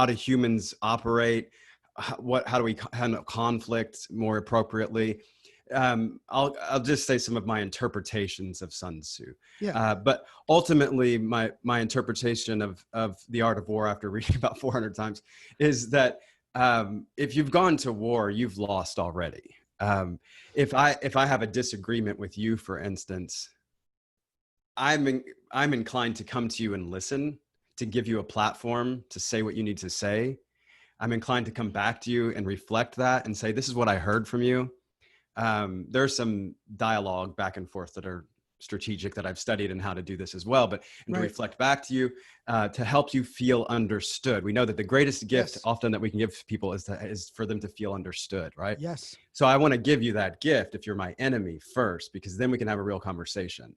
do humans operate, how do we handle conflict more appropriately. I'll just say some of my interpretations of Sun Tzu. Yeah. But ultimately, my interpretation of the art of war, after reading about 400 times, is that if you've gone to war, you've lost already. If I have a disagreement with you, for instance, I'm inclined to come to you and listen, to give you a platform to say what you need to say. I'm inclined to come back to you and reflect that and say, this is what I heard from you. There's some dialogue back and forth that are strategic that I've studied and how to do this as well, but to reflect back to you, to help you feel understood. We know that the greatest gift often that we can give people is for them to feel understood, right? Yes. So I want to give you that gift if you're my enemy first, because then we can have a real conversation.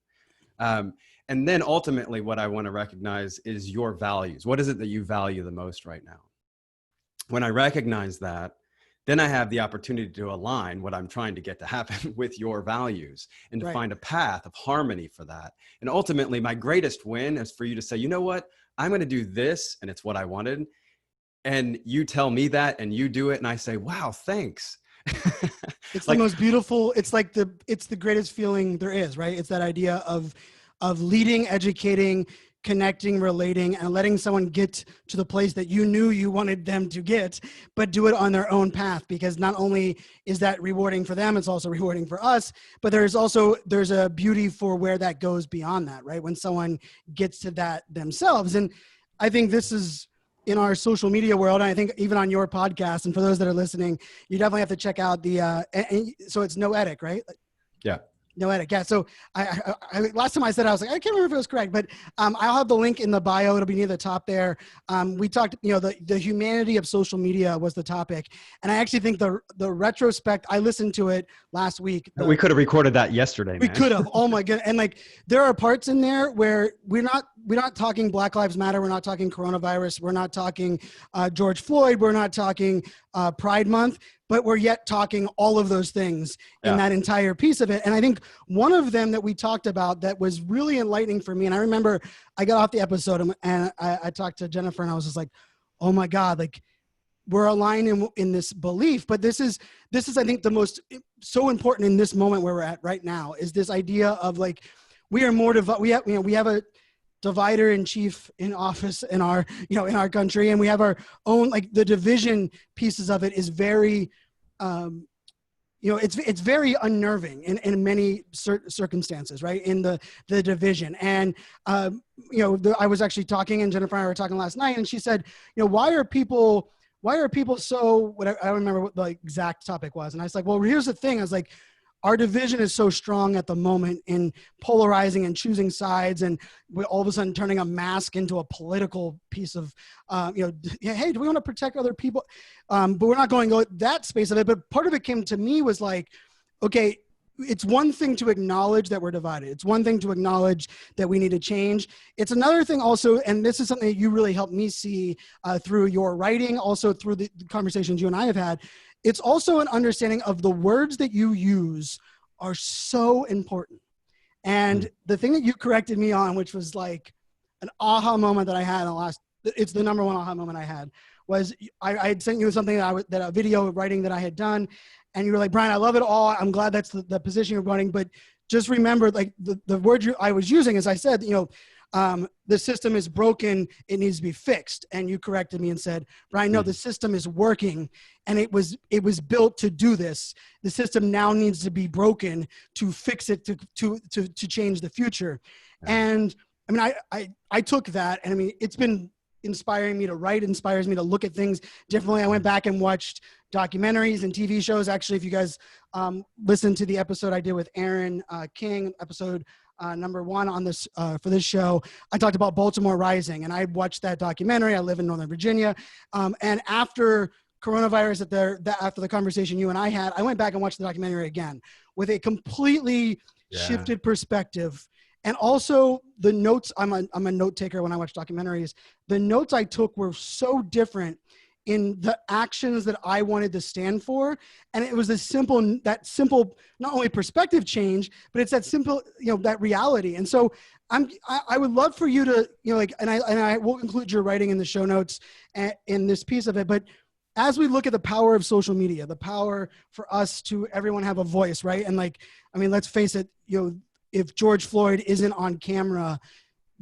And then ultimately what I want to recognize is your values. What is it that you value the most right now? When I recognize that, then I have the opportunity to align what I'm trying to get to happen with your values and to find a path of harmony for that. And ultimately, my greatest win is for you to say, you know what, I'm going to do this, and it's what I wanted. And you tell me that, and you do it, and I say, wow, thanks. It's like the most beautiful. It's like it's the greatest feeling there is, right? It's that idea of leading, educating, connecting, relating, and letting someone get to the place that you knew you wanted them to get, but do it on their own path. Because not only is that rewarding for them, it's also rewarding for us, but there's a beauty for where that goes beyond that, right? When someone gets to that themselves. And I think this is in our social media world. And I think even on your podcast, and for those that are listening, you definitely have to check out so it's No Etic, right? Yeah. No edit. Yeah. So last time I said, I was like, I can't remember if it was correct, but I'll have the link in the bio. It'll be near the top there. We talked, the humanity of social media was the topic. And I actually think the retrospect, I listened to it last week. We could have recorded that yesterday, man. We could have. Oh my goodness. And like, there are parts in there where we're not talking Black Lives Matter. We're not talking coronavirus. We're not talking George Floyd. We're not talking Pride Month, but we're yet talking all of those things in that entire piece of it. And I think one of them that we talked about that was really enlightening for me, and I remember I got off the episode and I talked to Jennifer and I was just like, oh my God, like we're aligned in this belief. But this is I think the most so important in this moment where we're at right now is this idea of like, we are more we have a divider in chief in office in our country, and we have our own, like the division pieces of it is very it's very unnerving in many circumstances, right? In the division. And I was actually talking, and Jennifer and I were talking last night, and she said, why are people so, whatever, I don't remember what the exact topic was. And I was like, well, here's the thing. I was like, our division is so strong at the moment in polarizing and choosing sides, and we're all of a sudden turning a mask into a political piece of, hey, do we want to protect other people? But we're not going to go that space of it. But part of it came to me was like, okay, it's one thing to acknowledge that we're divided. It's one thing to acknowledge that we need to change. It's another thing also, and this is something that you really helped me see through your writing, also through the conversations you and I have had. It's also an understanding of the words that you use are so important. And the thing that you corrected me on, which was like an aha moment that I had it's the number one aha moment I had, was I had sent you something that a video writing that I had done. And you were like, Brian, I love it all. I'm glad that's the position you're running. But just remember, like the word I was using, as I said, the system is broken. It needs to be fixed. And you corrected me and said, Brian, no, the system is working, and it was built to do this. The system now needs to be broken to fix it, to change the future. Yeah. And I mean, I took that, and I mean, it's been inspiring me to write, inspires me to look at things differently. I went back and watched documentaries and TV shows. Actually, if you guys listen to the episode I did with Aaron King, episode number 1 on this for this show, I talked about Baltimore Rising, and I watched that documentary. I live in Northern Virginia, and after coronavirus, after the conversation you and I had, I went back and watched the documentary again with a completely shifted perspective. And also the notes, I'm a note taker when I watch documentaries. The notes I took were so different in the actions that I wanted to stand for. And it was that simple, not only perspective change, but it's that simple, that reality. And so I would love for you to, and I will include your writing in the show notes in this piece of it. But as we look at the power of social media, the power for us to everyone have a voice, right? And let's face it, if George Floyd isn't on camera,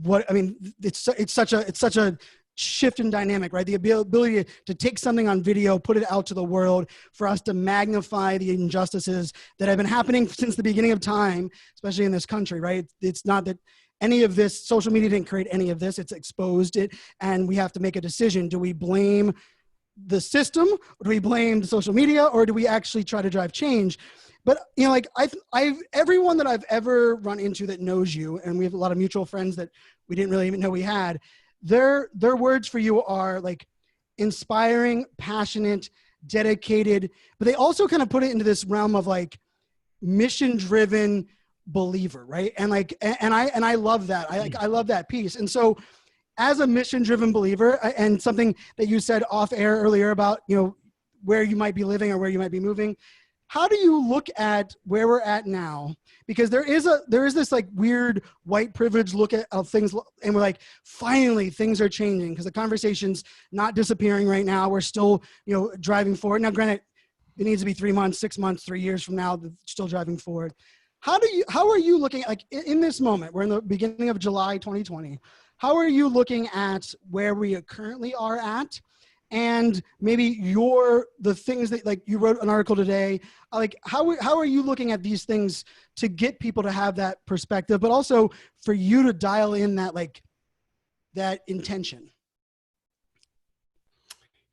it's such a shift in dynamic, right? The ability to take something on video, put it out to the world, for us to magnify the injustices that have been happening since the beginning of time, especially in this country, right? It's not that any of this, social media didn't create any of this, it's exposed it, and we have to make a decision. Do we blame the system, or do we blame the social media, or do we actually try to drive change? But everyone that I've ever run into that knows you, and we have a lot of mutual friends that we didn't really even know we had, their words for you are like inspiring, passionate, dedicated, but they also kind of put it into this realm of like mission-driven believer, right? And I love that. I love that piece. And so, as a mission-driven believer, and something that you said off air earlier about where you might be living or where you might be moving. How do you look at where we're at now? Because there is this like weird white privilege look at things, and we're like, finally things are changing because the conversation's not disappearing right now. We're still, driving forward. Now, granted, it needs to be 3 months, 6 months, 3 years from now, still driving forward. How are you looking at, like, in this moment? We're in the beginning of July 2020. How are you looking at where we currently are at? And maybe the things that, like, you wrote an article today, like how are you looking at these things to get people to have that perspective, but also for you to dial in that, like, that intention?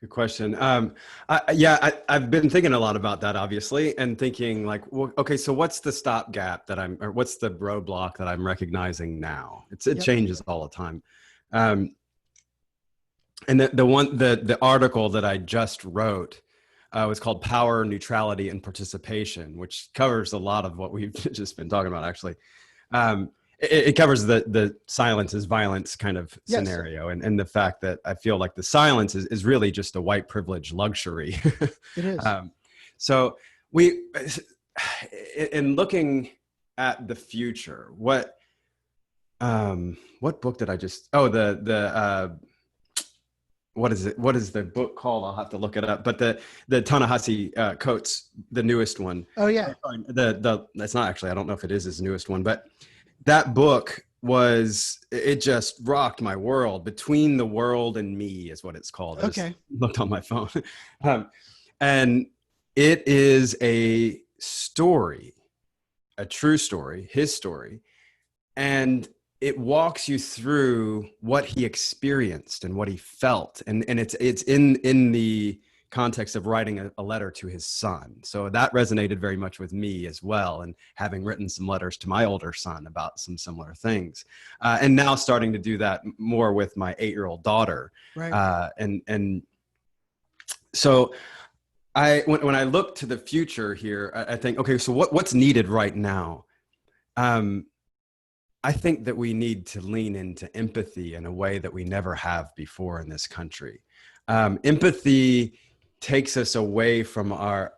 Good question. I've been thinking a lot about that, obviously, and thinking like, well, okay, so what's the stopgap or what's the roadblock that I'm recognizing now? It changes all the time. And the article that I just wrote was called Power, Neutrality, and Participation, which covers a lot of what we've just been talking about, actually. It covers the silence is violence kind of scenario, and the fact that I feel like the silence is really just a white privilege luxury. It is. So in looking at the future, what book did I just, what is it? What is the book called? I'll have to look it up. But the Ta-Nehisi Coates, the newest one. Oh yeah. That's not actually, I don't know if it is his newest one, but that book it just rocked my world. Between the World and Me is what it's called. I just looked on my phone. And it is a story, a true story, his story. And it walks you through what he experienced and what he felt. And it's in the context of writing a letter to his son. So that resonated very much with me as well. And having written some letters to my older son about some similar things. And now starting to do that more with my 8-year-old daughter. Right. And so when I look to the future here, I think, okay, so what's needed right now? I think that we need to lean into empathy in a way that we never have before in this country. Empathy takes us away from our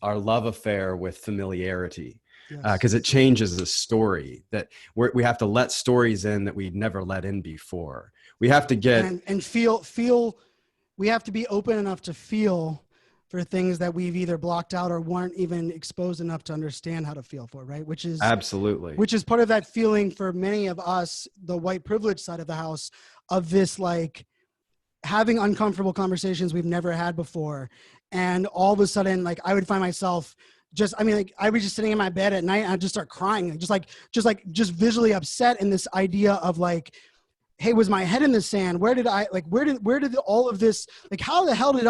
love affair with familiarity, because it changes the story. That we have to let stories in that we'd never let in before. We have to get and feel. We have to be open enough to feel for things that we've either blocked out or weren't even exposed enough to understand how to feel for, right? Which is part of that feeling for many of us, the white privilege side of the house, of this like having uncomfortable conversations we've never had before. And all of a sudden, like I would find myself I was just sitting in my bed at night and I'd just start crying, just visually upset in this idea of like, hey, was my head in the sand? Where did all of this, like, how the hell did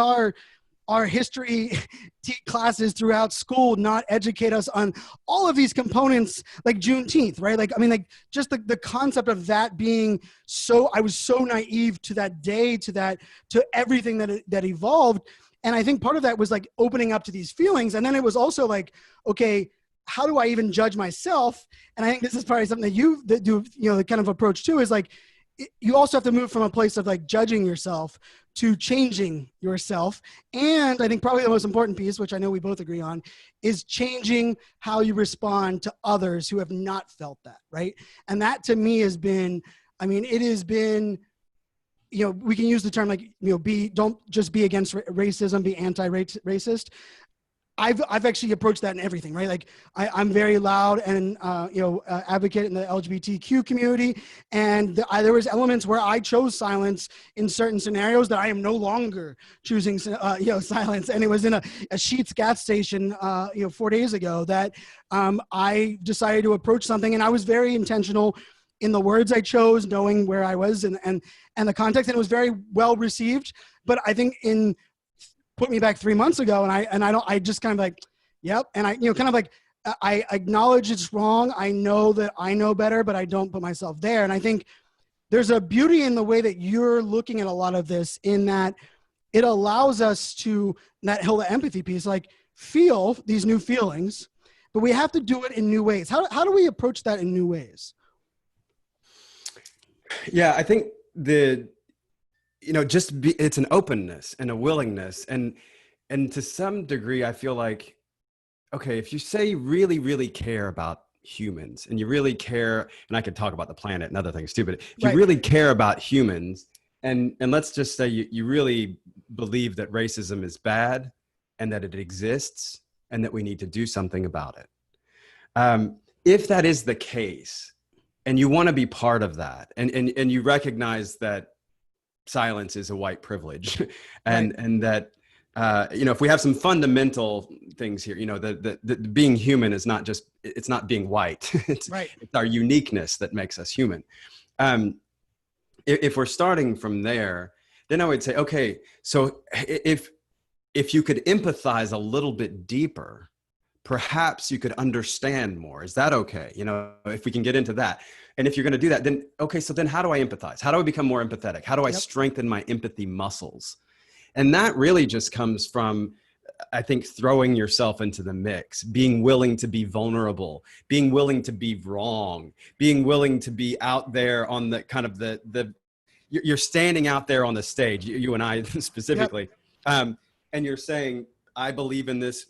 our history classes throughout school not educate us on all of these components, like Juneteenth, right? Like, I mean, like just the concept of that being I was so naive to that day, to everything that evolved. And I think part of that was like opening up to these feelings. And then it was also like, okay, how do I even judge myself? And I think this is probably something that do, the kind of approach too, is like, you also have to move from a place of like judging yourself to changing yourself. And I think probably the most important piece, which I know we both agree on, is changing how you respond to others who have not felt that, right? And that to me has been, it has been, we can use the term like, don't just be against racism, be anti-racist. I've actually approached that in everything, right? Like I'm very loud and, advocate in the LGBTQ community. And there was elements where I chose silence in certain scenarios that I am no longer choosing, silence. And it was in a Sheetz gas station, 4 days ago that I decided to approach something. And I was very intentional in the words I chose, knowing where I was and the context. And it was very well received. But I think put me back 3 months ago, and I just kind of like, yep. And I, kind of like, I acknowledge it's wrong. I know that I know better, but I don't put myself there. And I think there's a beauty in the way that you're looking at a lot of this, in that it allows us to, that whole empathy piece, like feel these new feelings, but we have to do it in new ways. How do we approach that in new ways? Yeah, I think it's an openness and a willingness. And to some degree, I feel like, okay, if you say you really, really care about humans and you really care, and I could talk about the planet and other things too, but if you really care about humans, and let's just say you really believe that racism is bad and that it exists and that we need to do something about it. If that is the case, and you want to be part of that, and you recognize that silence is a white privilege, and that if we have some fundamental things here, that being human is not just, it's not being white. It's our uniqueness that makes us human. If we're starting from there, then I would say, okay, so if you could empathize a little bit deeper, perhaps you could understand more. Is that okay? You know, if we can get into that. And if you're going to do that, then, okay, so then how do I empathize? How do I become more empathetic? How do I strengthen my empathy muscles? And that really just comes from, I think, throwing yourself into the mix, being willing to be vulnerable, being willing to be wrong, being willing to be out there on the kind of you're standing out there on the stage, you and I specifically, and you're saying, I believe in this.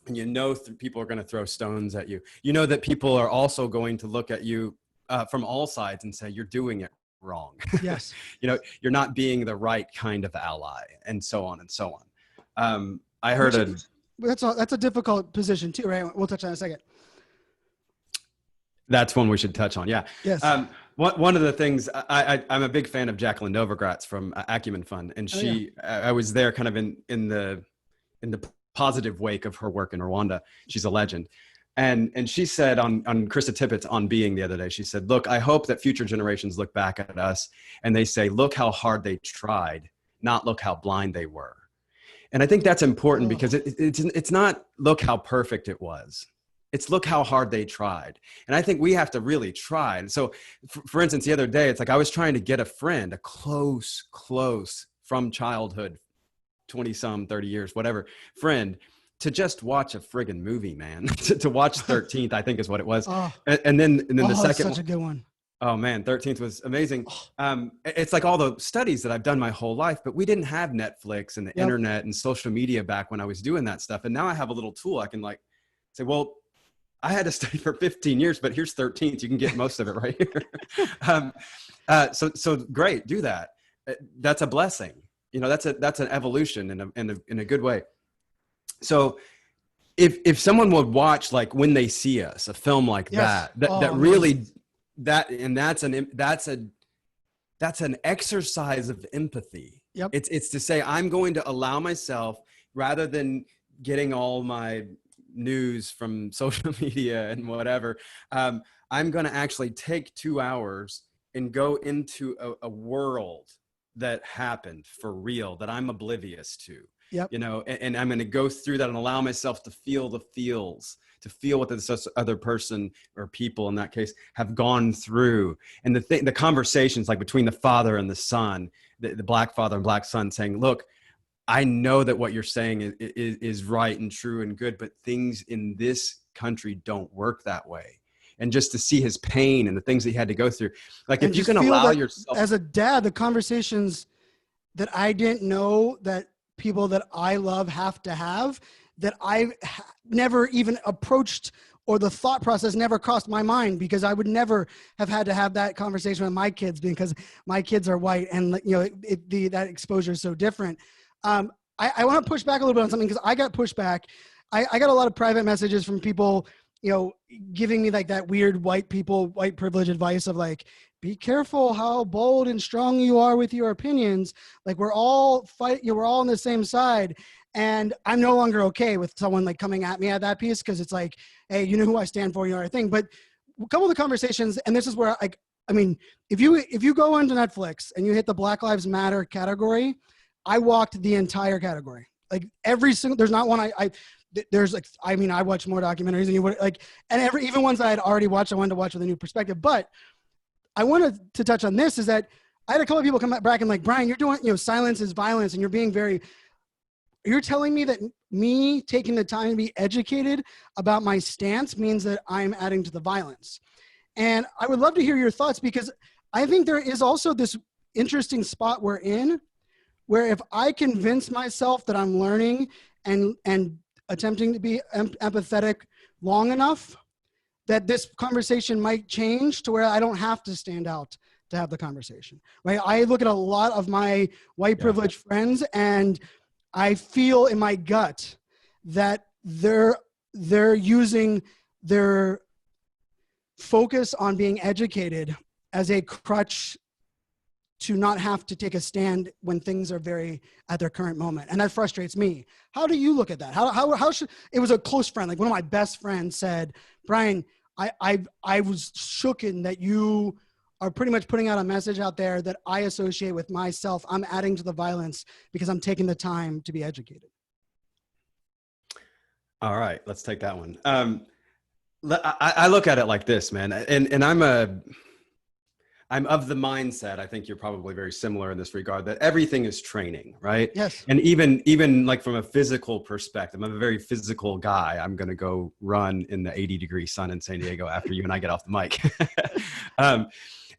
And you know people are going to throw stones at you. You know that people are also going to look at you from all sides and say, you're doing it wrong. Yes. You know, you're not being the right kind of ally, and so on and so on. I heard that's a difficult position too, right? We'll touch on in a second. That's one we should touch on. Yeah. Yes. One of the things I'm a big fan of Jacqueline Novogratz from Acumen Fund, and I was there kind of in the positive wake of her work in Rwanda. She's a legend. And she said on Krista Tippett's On Being the other day, she said, look, I hope that future generations look back at us and they say, look how hard they tried, not look how blind they were. And I think that's important because it's not look how perfect it was. It's look how hard they tried. And I think we have to really try. And so for instance, the other day, it's like I was trying to get a friend, a close from childhood, 20 some 30 years, whatever, friend, to just watch a friggin' movie, man. to watch 13th, I think is what it was. And then the second such a good one. Oh man, 13th was amazing. It's like all the studies that I've done my whole life, but we didn't have Netflix and the internet and social media back when I was doing that stuff. And now I have a little tool. I can like say, well, I had to study for 15 years, but here's 13th. You can get most of it right here. So great, do that. That's a blessing. You know, that's an evolution in a good way. So if someone would watch like When They See Us, a film like that really, that's an exercise of empathy. Yep. It's to say, I'm going to allow myself, rather than getting all my news from social media and whatever, I'm going to actually take 2 hours and go into a world that happened for real, that I'm oblivious to. Yep. You know, and I'm going to go through that and allow myself to feel the feels, to feel what this other person or people in that case have gone through. And the conversations like between the father and the son, the black father and black son saying, look, I know that what you're saying is right and true and good, but things in this country don't work that way. And just to see his pain and the things that he had to go through. Like, if you can allow yourself. As a dad, the conversations that I didn't know that people that I love have to have, that I never even approached, or the thought process never crossed my mind, because I would never have had to have that conversation with my kids, because my kids are white, and you know that exposure is so different. I want to push back a little bit on something, because I got pushback. I got a lot of private messages from people, you know, giving me like that weird white privilege advice of like, be careful how bold and strong you are with your opinions. Like, we're all we're all on the same side. And I'm no longer okay with someone like coming at me at that piece, because it's like, hey, you know who I stand for, you know our thing. But a couple of the conversations, and this is where I mean, if you go into Netflix and you hit the Black Lives Matter category, I walked the entire category. Like every single, there's not one there's like, I mean, I watch more documentaries than you would, like, and even ones that I had already watched, I wanted to watch with a new perspective. But I wanted to touch on this, is that I had a couple of people come back and like, Brian, you're doing, you know, silence is violence, and you're telling me that me taking the time to be educated about my stance means that I'm adding to the violence. And I would love to hear your thoughts, because I think there is also this interesting spot we're in, where if I convince myself that I'm learning and attempting to be empathetic long enough, that this conversation might change to where I don't have to stand out to have the conversation, right? I look at a lot of my white privileged friends, and I feel in my gut that they're using their focus on being educated as a crutch to not have to take a stand when things are very at their current moment. And that frustrates me. How do you look at that? How should, it was a close friend, like one of my best friends said, Brian, I was shooken that you are pretty much putting out a message out there that I associate with myself. I'm adding to the violence because I'm taking the time to be educated. All right, let's take that one. I look at it like this, man, and I'm of the mindset, I think you're probably very similar in this regard, that everything is training, right? Yes. And even like from a physical perspective, I'm a very physical guy. I'm going to go run in the 80-degree sun in San Diego after you and I get off the mic.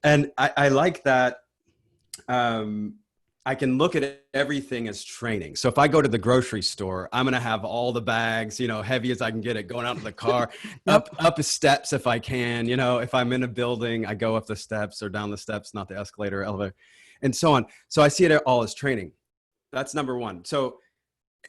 And I like that. I can look at everything as training. So if I go to the grocery store, I'm going to have all the bags, heavy as I can get it, going out to the car, up the steps if I can. If I'm in a building, I go up the steps or down the steps, not the escalator or elevator, and so on. So I see it all as training. That's number one. So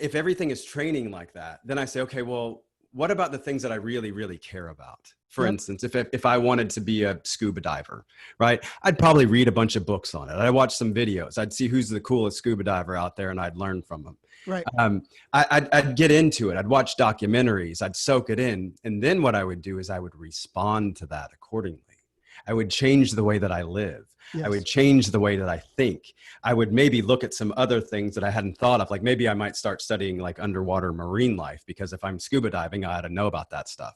if everything is training like that, then I say, okay, well, what about the things that I really, really care about? For instance, if I wanted to be a scuba diver, right, I'd probably read a bunch of books on it. I'd watch some videos. I'd see who's the coolest scuba diver out there, and I'd learn from them. Right. I'd get into it. I'd watch documentaries. I'd soak it in. And then what I would do is I would respond to that accordingly. I would change the way that I live. Yes. I would change the way that I think. I would maybe look at some other things that I hadn't thought of. Like maybe I might start studying like underwater marine life, because if I'm scuba diving, I ought to know about that stuff,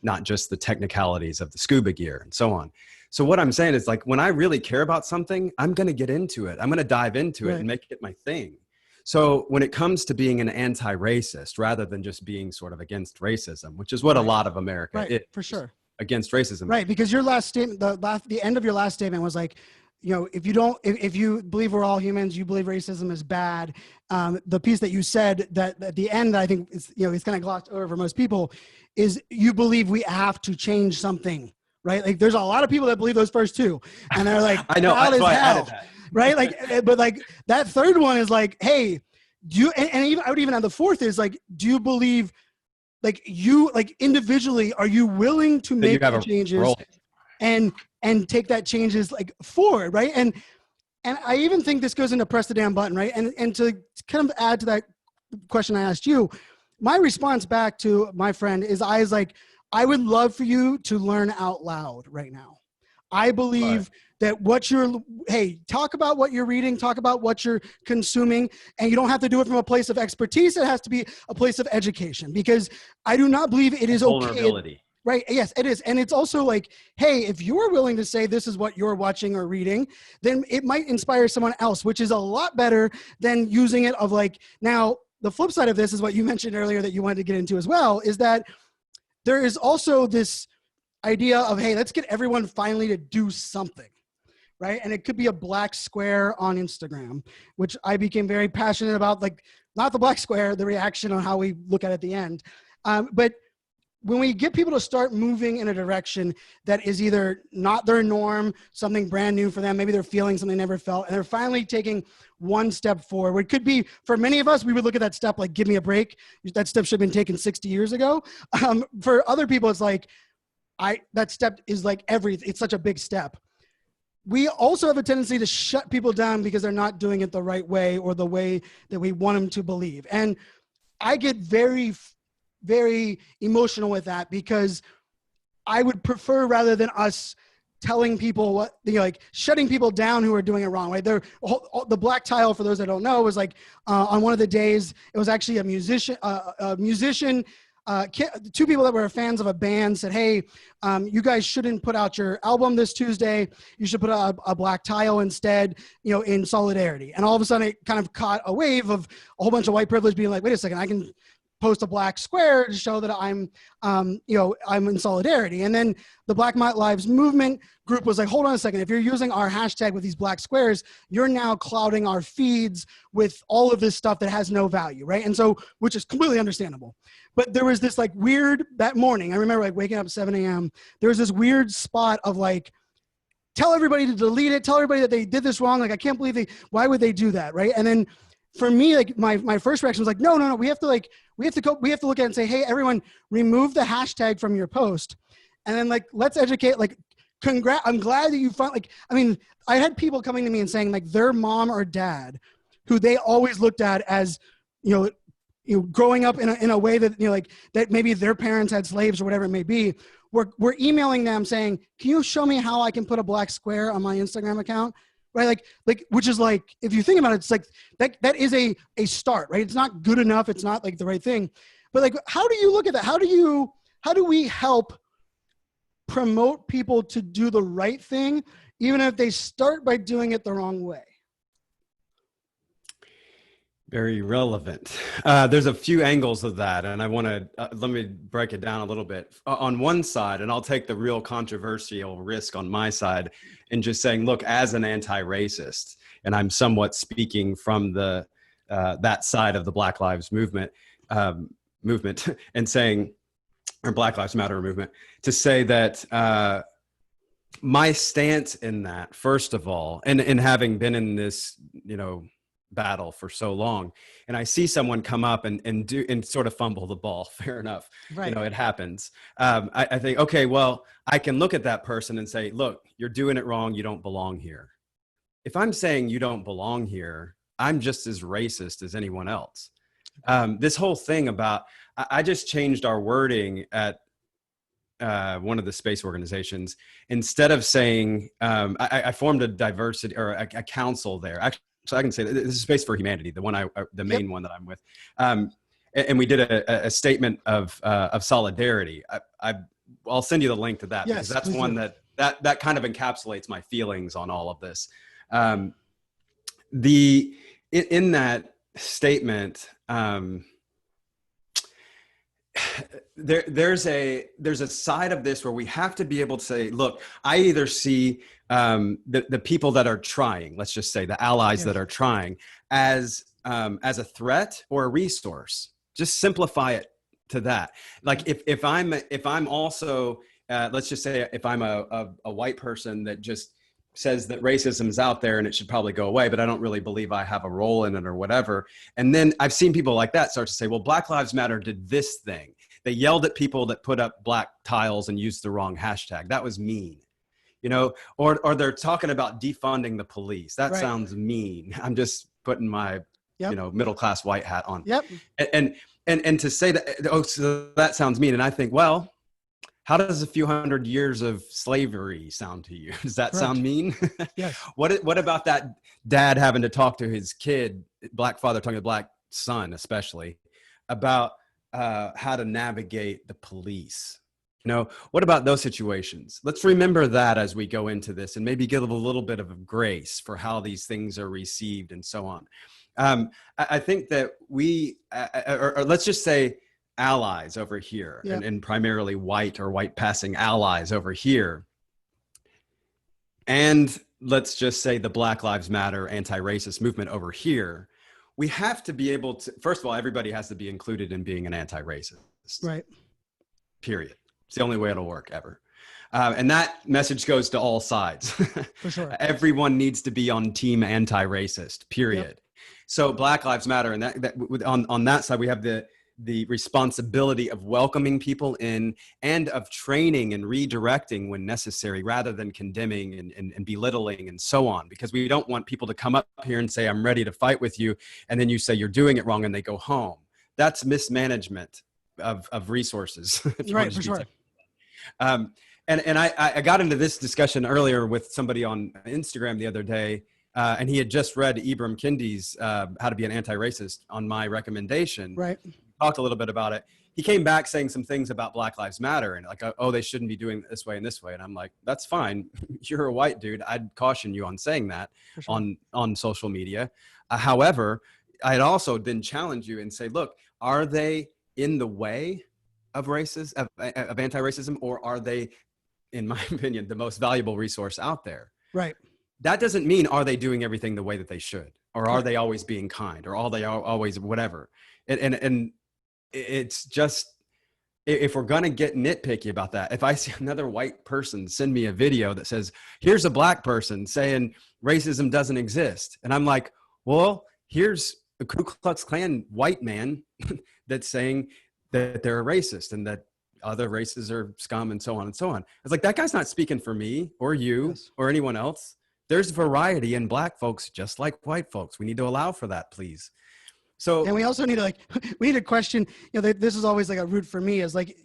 not just the technicalities of the scuba gear and so on. So what I'm saying is, like, when I really care about something, I'm going to get into it. I'm going to dive into it and make it my thing. So when it comes to being an anti-racist, rather than just being sort of against racism, which is what a lot of America is. For sure. Against racism. Right. Because your last statement, the end of your last statement was like, if you believe we're all humans, you believe racism is bad. The piece that you said that at the end, I think it's kind of glossed over for most people, is you believe we have to change something, right? Like there's a lot of people that believe those first two, and they're like, I know, that's why I added that. Right? Like, but like that third one is like, hey, do you, and even I would even add the fourth is like, do you believe, like you, like individually, are you willing to make the changes and take that changes like forward, right? And I even think this goes into press the damn button, right? And to kind of add to that question I asked you, my response back to my friend is I was like, I would love for you to learn out loud right now. I believe that talk about what you're reading, talk about what you're consuming, and you don't have to do it from a place of expertise. It has to be a place of education, because I do not believe it is okay. Right. Yes, it is. And it's also like, hey, if you're willing to say this is what you're watching or reading, then it might inspire someone else, which is a lot better than using it of like, now the flip side of this is what you mentioned earlier that you wanted to get into as well, is that there is also this idea of, hey, let's get everyone finally to do something. Right. And it could be a black square on Instagram, which I became very passionate about, like not the black square, the reaction on how we look at it at the end. But when we get people to start moving in a direction that is either not their norm, something brand new for them, maybe they're feeling something they never felt, and they're finally taking one step forward. It could be, for many of us, we would look at that step like, give me a break. That step should have been taken 60 years ago. For other people, it's like, that step is like everything. It's such a big step. We also have a tendency to shut people down because they're not doing it the right way or the way that we want them to believe. And I get very, very emotional with that, because I would prefer, rather than us telling people what, like shutting people down who are doing it wrong, right? The black tile, for those that don't know, was like on one of the days, it was actually a musician, two people that were fans of a band said, hey, you guys shouldn't put out your album this Tuesday. You should put out a black tile instead, in solidarity. And all of a sudden it kind of caught a wave of a whole bunch of white privilege being like, wait a second, I can post a black square to show that I'm in solidarity. And then the Black Lives Movement group was like, hold on a second. If you're using our hashtag with these black squares, you're now clouding our feeds with all of this stuff that has no value, right? And so, which is completely understandable. But there was this like weird, that morning, I remember like waking up at 7 a.m., there was this weird spot of like, tell everybody to delete it, tell everybody that they did this wrong. Like, I can't believe why would they do that, right? And then for me, like my first reaction was like, no, we have to look at it and say, hey, everyone, remove the hashtag from your post. And then like, let's educate, like, I'm glad that you found, like, I mean, I had people coming to me and saying like their mom or dad, who they always looked at as, growing up in a way that, like that maybe their parents had slaves or whatever it may be, we're emailing them saying, can you show me how I can put a black square on my Instagram account? Right. Like, which is like, if you think about it, it's like that is a start, right? It's not good enough. It's not like the right thing, but like, how do you look at that? How do we help promote people to do the right thing, even if they start by doing it the wrong way? Very relevant. There's a few angles of that, and I want to let me break it down a little bit. On one side, and I'll take the real controversial risk on my side, and just saying, look, as an anti-racist, and I'm somewhat speaking from the that side of the Black Lives movement, and saying, or Black Lives Matter movement, to say that my stance in that, first of all, and having been in this, battle for so long, and I see someone come up and sort of fumble the ball. Fair enough. Right. It happens. I think, okay, well, I can look at that person and say, look, you're doing it wrong. You don't belong here. If I'm saying you don't belong here, I'm just as racist as anyone else. This whole thing about, I just changed our wording at one of the space organizations. Instead of saying, I formed a diversity or a council there. Actually, so I can say that this is Space for Humanity, the one the main one that I'm with, and we did a statement of solidarity. I'll send you the link to that, because that's one that kind of encapsulates my feelings on all of this. In that statement, there's a side of this where we have to be able to say, look, I either see the people that are trying, let's just say the allies that are trying, as a threat or a resource. Just simplify it to that. Like if I'm also let's just say if I'm a white person that just says that racism is out there and it should probably go away, but I don't really believe I have a role in it or whatever. And then I've seen people like that start to say, well, Black Lives Matter did this thing. They yelled at people that put up black tiles and used the wrong hashtag. That was mean. Or they're talking about defunding the police. That sounds mean. I'm just putting my, middle-class white hat on. Yep. And to say that, oh, so that sounds mean. And I think, well, how does a few hundred years of slavery sound to you? Does that sound mean? Yes. What about that dad having to talk to his kid, black father talking to black son, especially, about how to navigate the police? What about those situations? Let's remember that as we go into this, and maybe give a little bit of grace for how these things are received and so on. I think that we, or let's just say, allies over here, and primarily white or white passing allies over here. And let's just say the Black Lives Matter anti-racist movement over here. We have to be able to, first of all, everybody has to be included in being an anti-racist. Right. Period. It's the only way it'll work ever. And that message goes to all sides. For sure. Everyone needs to be on team anti-racist, period. Yep. So Black Lives Matter, and on that side, we have the responsibility of welcoming people in and of training and redirecting when necessary, rather than condemning and belittling and so on, because we don't want people to come up here and say, I'm ready to fight with you. And then you say you're doing it wrong and they go home. That's mismanagement of resources. Right, for sure. And I got into this discussion earlier with somebody on Instagram the other day, and he had just read Ibram Kendi's How to Be an Anti-Racist on my recommendation. Right. Talked a little bit about it. He came back saying some things about Black Lives Matter and like, oh, they shouldn't be doing it this way and this way. And I'm like, that's fine. You're a white dude. I'd caution you on saying that on social media. However, I'd also then challenge you and say, look, are they in the way of racism, of anti-racism, or are they, in my opinion, the most valuable resource out there? Right. That doesn't mean, are they doing everything the way that they should, or are they always being kind, or are they always whatever? And it's just, if we're going to get nitpicky about that, if I see another white person send me a video that says, here's a black person saying racism doesn't exist. And I'm like, well, here's a Ku Klux Klan white man that's saying that they're a racist and that other races are scum and so on and so on. It's like, that guy's not speaking for me or you or anyone else. There's variety in black folks, just like white folks. We need to allow for that, please. So, and we also need to we need to question, this is always like a root for me is like,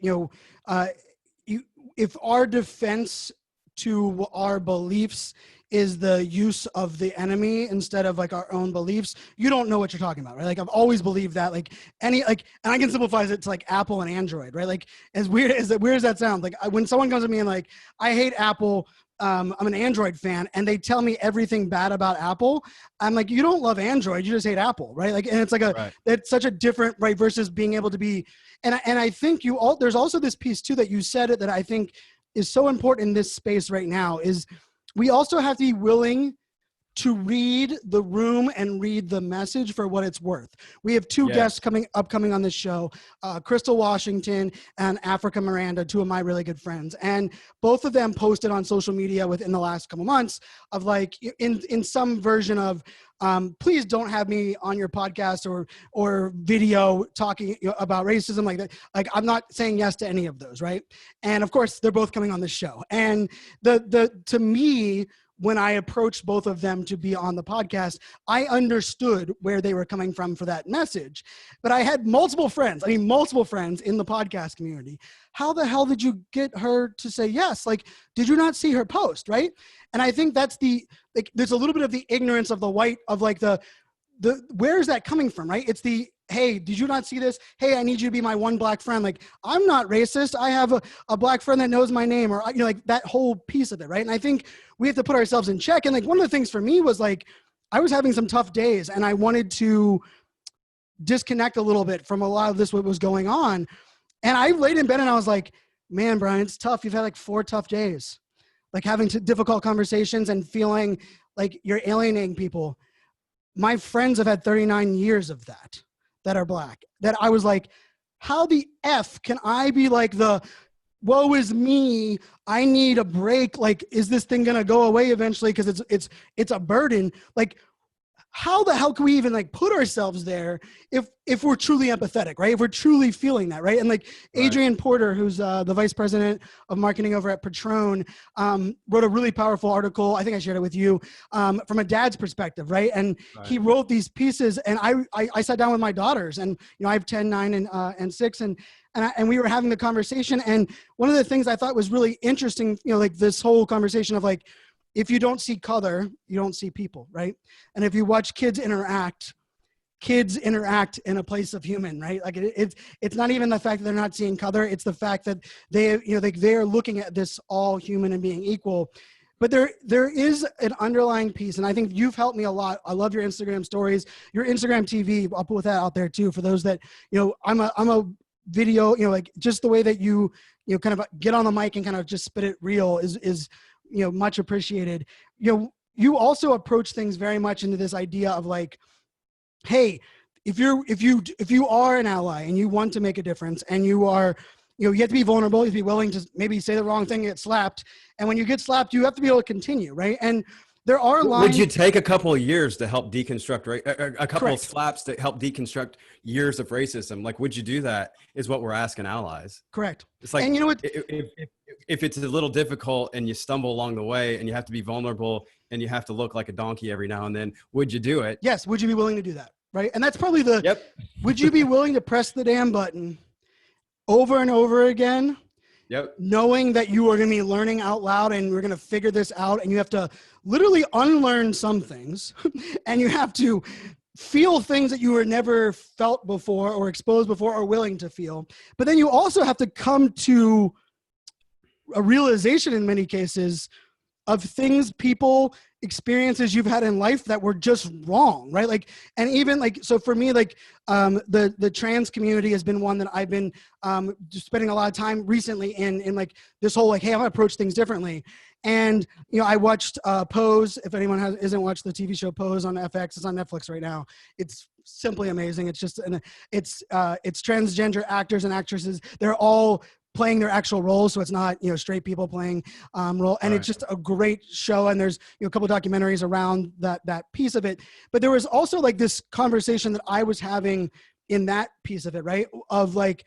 if our defense to our beliefs is the use of the enemy instead of like our own beliefs, you don't know what you're talking about, right? Like I've always believed that and I can simplify it to like Apple and Android, right? Like as weird as that sounds, like when someone comes to me and like, I hate Apple, I'm an Android fan, and they tell me everything bad about Apple, I'm like, you don't love Android, you just hate Apple, right? Like, and it's like that's such a different, right, versus being able to be, and I think there's also this piece too that you said it that I think is so important in this space right now is we also have to be willing to read the room and read the message for what it's worth. We have two guests upcoming on this show, Crystal Washington and Africa Miranda, two of my really good friends. And both of them posted on social media within the last couple months of like, in some version of, please don't have me on your podcast or video talking about racism like that. Like, I'm not saying yes to any of those, right? And of course, they're both coming on this show. And to me, when I approached both of them to be on the podcast, I understood where they were coming from for that message. But I had multiple friends in the podcast community. How the hell did you get her to say yes? Like, did you not see her post, right? And I think that's there's a little bit of the ignorance of the white, of like the where is that coming from, right? It's hey, did you not see this? Hey, I need you to be my one black friend. Like, I'm not racist. I have a black friend that knows my name, or, like that whole piece of it, right? And I think we have to put ourselves in check. And like, one of the things for me was like, I was having some tough days and I wanted to disconnect a little bit from a lot of this, what was going on. And I laid in bed and I was like, man, Brian, it's tough. You've had like 4 tough days, like having difficult conversations and feeling like you're alienating people. My friends have had 39 years of that are black, that I was like, how the F can I be like woe is me, I need a break. Like, is this thing going to go away eventually? Cause it's a burden. Like, how the hell can we even like put ourselves there if we're truly empathetic, right? If we're truly feeling that, right? And like Adrian Porter, who's the vice president of marketing over at Patron, wrote a really powerful article. I think I shared it with you, from a dad's perspective, right? And he wrote these pieces, and I sat down with my daughters, and I have 10, 9, and 6, and we were having the conversation. And one of the things I thought was really interesting, like this whole conversation of like, if you don't see color, you don't see people, right? And if you watch kids interact in a place of human, right? Like it's not even the fact that they're not seeing color. It's the fact that they're looking at this all human and being equal. But there is an underlying piece, and I think you've helped me a lot. I love your Instagram stories, your Instagram TV. I'll put that out there too for those that, I'm a video, like just the way that you kind of get on the mic and kind of just spit it real is much appreciated. You also approach things very much into this idea of like, hey, if you are an ally and you want to make a difference, and you are, you have to be vulnerable, you have to be willing to maybe say the wrong thing, get slapped. And when you get slapped, you have to be able to continue, right? And there are lines. Would you take a couple of years to help deconstruct, a couple Correct. of slaps to help deconstruct years of racism? Like, would you do that? Is what we're asking allies. Correct. It's like, and you know what? If it's a little difficult and you stumble along the way and you have to be vulnerable and you have to look like a donkey every now and then, would you do it? Yes. Would you be willing to do that? Right. And that's probably would you be willing to press the damn button over and over again? Yep. Knowing that you are going to be learning out loud and we're going to figure this out, and you have to literally unlearn some things and you have to feel things that you were never felt before or exposed before or willing to feel. But then you also have to come to a realization in many cases of things, people, experiences you've had in life that were just wrong, right? Like, and even like, so for me, like the trans community has been one that I've been just spending a lot of time recently in like this whole like, hey, I'm gonna approach things differently. And I watched Pose. If anyone hasn't watched the TV show Pose on FX, it's on Netflix right now. It's simply amazing. It's just it's transgender actors and actresses. They're all playing their actual roles, so it's not straight people playing role, and it's just a great show. And there's a couple of documentaries around that piece of it. But there was also like this conversation that I was having in that piece of it, right? Of like,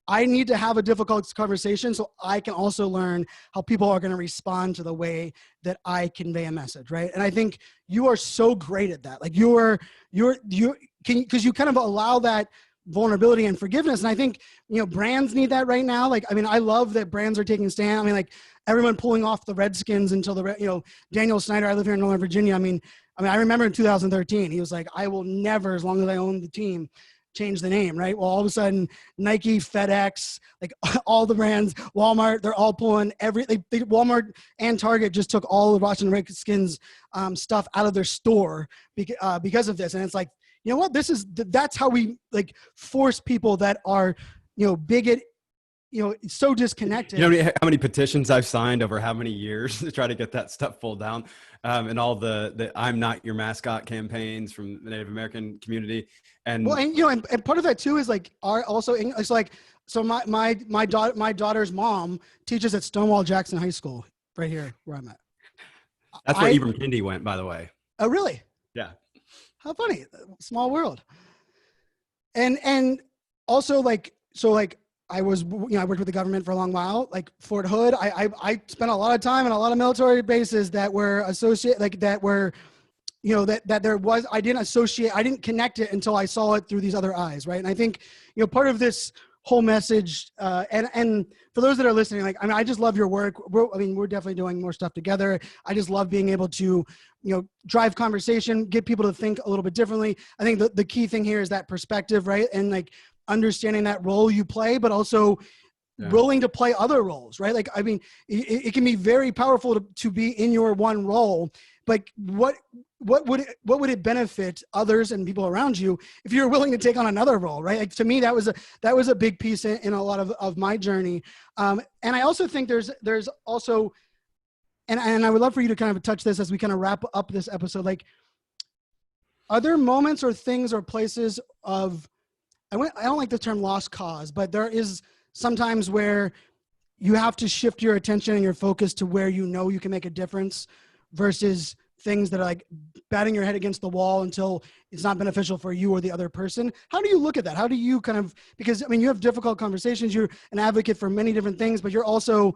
I need to have a difficult conversation so I can also learn how people are going to respond to the way that I convey a message, right? And I think you are so great at that. Like you can, because you kind of allow that vulnerability and forgiveness. And I think, brands need that right now. Like, I mean, I love that brands are taking a stand. I mean, like everyone pulling off the Redskins until Daniel Snyder, I live here in Northern Virginia. I mean, I remember in 2013, he was like, I will never, as long as I own the team, change the name, right? Well, all of a sudden, Nike, FedEx, like all the brands, Walmart, they're all pulling Walmart and Target just took all the Washington Redskins stuff out of their store because of this. And it's like, you know what? That's how we like force people that are, bigot, so disconnected. You know how many petitions I've signed over how many years to try to get that stuff pulled down, and all the "I'm not your mascot" campaigns from the Native American community, and well, and part of that too is like it's like, so my daughter's mom teaches at Stonewall Jackson High School right here where I'm at. That's where Ibram Kendi went, by the way. Oh, really? Yeah. How funny! Small world. And also I was, I worked with the government for a long while, like Fort Hood. I spent a lot of time in a lot of military bases that were associated, like that were, that there was, I didn't connect it until I saw it through these other eyes. Right. And I think, part of this whole message, and for those that are listening, like, I mean, I just love your work. We're definitely doing more stuff together. I just love being able to, drive conversation, get people to think a little bit differently. I think the key thing here is that perspective, right? And like, understanding that role you play, but also willing to play other roles, right? Like, I mean, it can be very powerful to be in your one role, but what would it benefit others and people around you if you're willing to take on another role, right? Like, to me, that was a big piece in a lot of my journey. And I also think there's also, and I would love for you to kind of touch this as we kind of wrap up this episode. Like, are there moments or things or places of, I don't like the term lost cause, but there is sometimes where you have to shift your attention and your focus to where you can make a difference versus things that are like batting your head against the wall until it's not beneficial for you or the other person. How do you look at that? How do you kind of, because I mean, you have difficult conversations, you're an advocate for many different things, but you're also,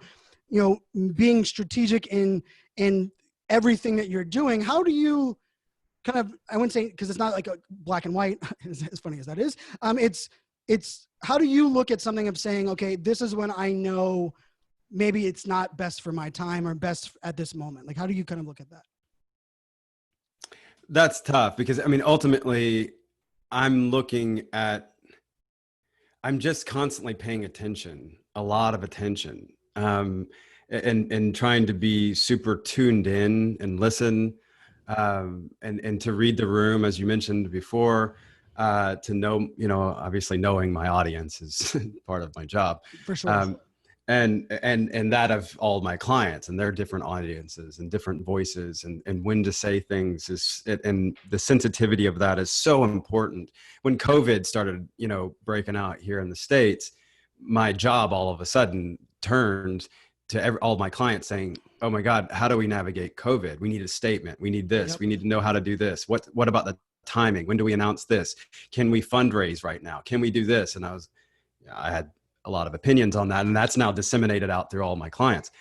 being strategic in everything that you're doing. How do you kind of, I wouldn't say, because it's not like a black and white, as funny as that is. It's how do you look at something of saying, okay, this is when I know maybe it's not best for my time or best at this moment. Like, how do you kind of look at that? That's tough because, I mean, ultimately I'm just constantly paying attention, a lot of attention, and trying to be super tuned in and listen, and to read the room, as you mentioned before, to know, obviously knowing my audience is part of my job. For sure. And that of all my clients and their different audiences and different voices and when to say things and the sensitivity of that is so important. When COVID started, breaking out here in the States, my job all of a sudden turned to all my clients saying, oh my God, how do we navigate COVID? We need a statement. We need this. Yep. We need to know how to do this. What about the timing? When do we announce this? Can we fundraise right now? Can we do this? And I had a lot of opinions on that, and that's now disseminated out through all my clients.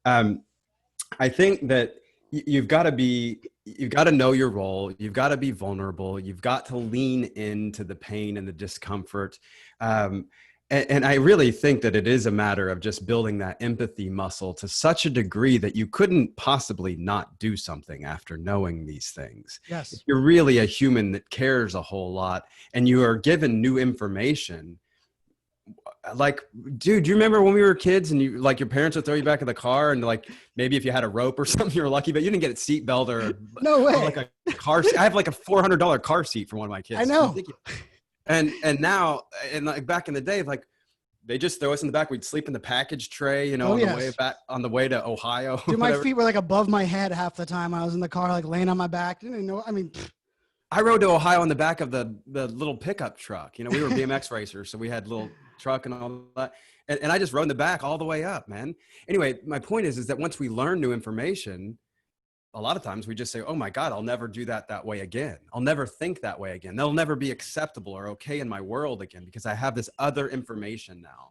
I think that you've got to know your role. You've got to be vulnerable. You've got to lean into the pain and the discomfort. And I really think that it is a matter of just building that empathy muscle to such a degree that you couldn't possibly not do something after knowing these things. Yes. If you're really a human that cares a whole lot and you are given new information, like, dude, do you remember when we were kids and your parents would throw you back in the car and like, maybe if you had a rope or something, you were lucky, but you didn't get a seat belt or no way. Or like a car seat. I have like a $400 car seat for one of my kids. I know. And now, and like back in the day, like they just throw us in the back. We'd sleep in the package tray, the way back on the way to Ohio. Dude, my feet were like above my head half the time. I was in the car, like laying on my back. Didn't even know. I mean, I rode to Ohio in the back of the little pickup truck. We were BMX racers, so we had a little truck and all that. And I just rode in the back all the way up, man. Anyway, my point is that once we learn new information, a lot of times we just say, oh my God, I'll never do that way again. I'll never think that way again. That'll never be acceptable or okay in my world again because I have this other information now.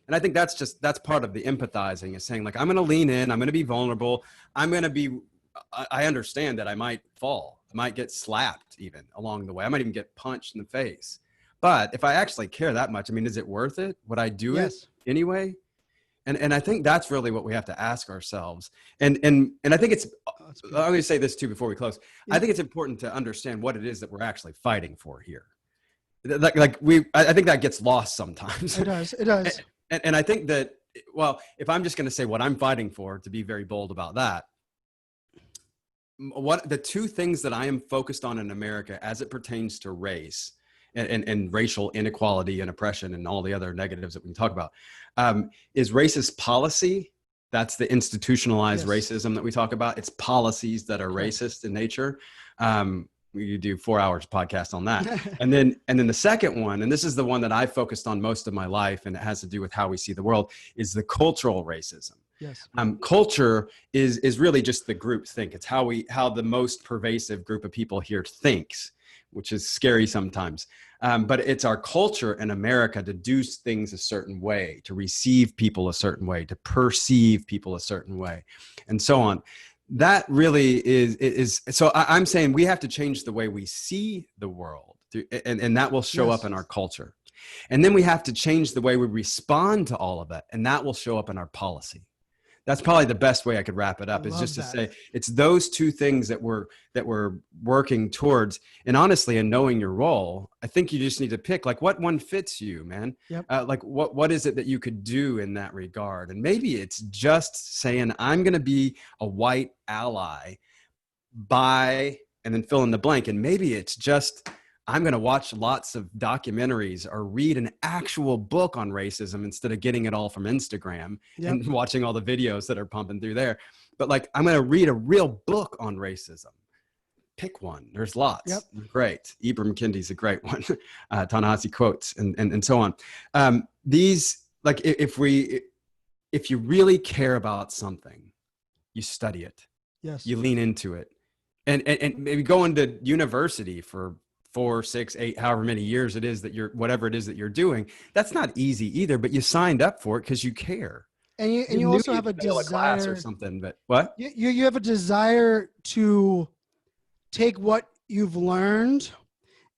And I think that's part of the empathizing, is saying like, I'm going to lean in, I'm going to be vulnerable. I understand that I might fall. I might get slapped even along the way. I might even get punched in the face. But if I actually care that much, I mean, is it worth it? Would I do it anyway? And I think that's really what we have to ask ourselves. And I think it's, I'm going to say this too before we close. I think it's important to understand what it is that we're actually fighting for here. I think that gets lost sometimes. It does. And I think that, well, if I'm just going to say what I'm fighting for, to be very bold about that, what the two things that I am focused on in America as it pertains to race and racial inequality and oppression and all the other negatives that we can talk about, is racist policy. That's the institutionalized racism that we talk about. It's policies that are racist in nature. We do 4 hours podcast on that. And then the second one, and this is the one that I focused on most of my life, and it has to do with how we see the world, is the cultural racism. Yes. Culture is really just the group think. It's how the most pervasive group of people here thinks, which is scary sometimes. But it's our culture in America to do things a certain way, to receive people a certain way, to perceive people a certain way, and so on. That really is so I'm saying we have to change the way we see the world, and that will show up in our culture. And then we have to change the way we respond to all of that, and that will show up in our policy. That's probably the best way I could wrap it up, is just to say it's those two things that we're working towards. And honestly, in knowing your role, I think you just need to pick like what one fits you, man. Yep. Like what is it that you could do in that regard? And maybe it's just saying, I'm going to be a white ally by, and then fill in the blank. And maybe it's just, I'm going to watch lots of documentaries or read an actual book on racism instead of getting it all from Instagram and watching all the videos that are pumping through there. But like, I'm going to read a real book on racism. Pick one. There's lots. Yep. Great. Ibram Kendi's a great one. Ta-Nehisi Coates and so on. These, like, if you really care about something, you study it. Yes. You lean into it, and maybe go into university for 4, 6, 8, however many years it is that whatever it is that you're doing. That's not easy either, but you signed up for it because you care. And you also have a desire, class or something, but what? You have a desire to take what you've learned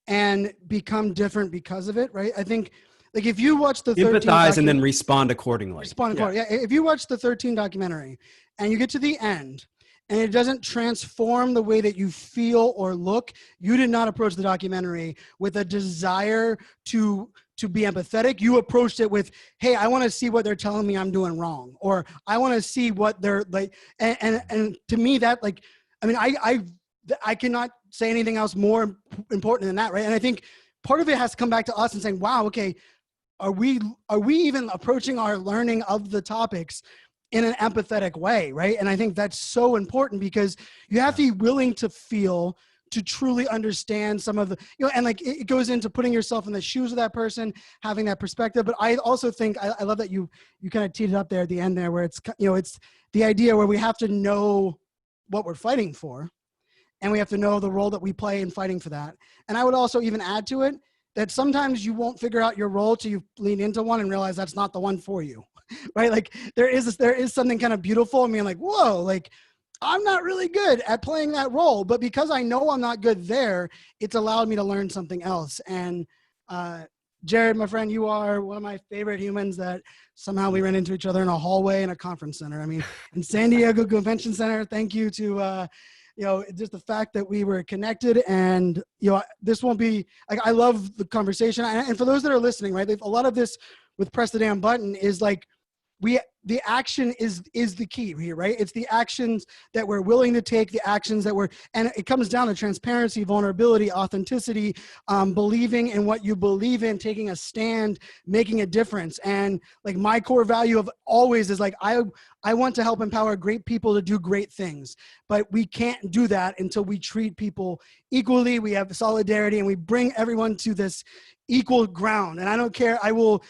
and become different because of it, right? I think, like, if you watch the 13 empathize and then respond accordingly. Yeah. If you watch the 13 documentary and you get to the end and it doesn't transform the way that you feel or look, you did not approach the documentary with a desire to be empathetic. You approached it with, hey, I want to see what they're telling me I'm doing wrong, or I want to see what they're like. And to me, that, like, I mean, I cannot say anything else more important than that, right? And I think part of it has to come back to us and saying, wow, okay, are we even approaching our learning of the topics in an empathetic way, right? And I think that's so important, because you have to be willing to feel, to truly understand some of the, and like it goes into putting yourself in the shoes of that person, having that perspective. But I also think, I love that you kind of teed it up there at the end there, where it's, it's the idea where we have to know what we're fighting for, and we have to know the role that we play in fighting for that. And I would also even add to it that sometimes you won't figure out your role till you lean into one and realize that's not the one for you. Right? Like there is something kind of beautiful in being like, whoa, like I'm not really good at playing that role, but because I know I'm not good there, it's allowed me to learn something else. And Jared, my friend, you are one of my favorite humans that somehow we ran into each other in a hallway in a conference center. I mean, in San Diego Convention Center. Thank you to, just the fact that we were connected. And, this won't be, like, I love the conversation. And for those that are listening, right, a lot of this with Press the Damn Button is like, the action is the key here, right? It's the actions that we're willing to take, the actions that and it comes down to transparency, vulnerability, authenticity, believing in what you believe in, taking a stand, making a difference. And like my core value of always is like, I want to help empower great people to do great things, but we can't do that until we treat people equally. We have solidarity and we bring everyone to this equal ground. And I don't care. I will,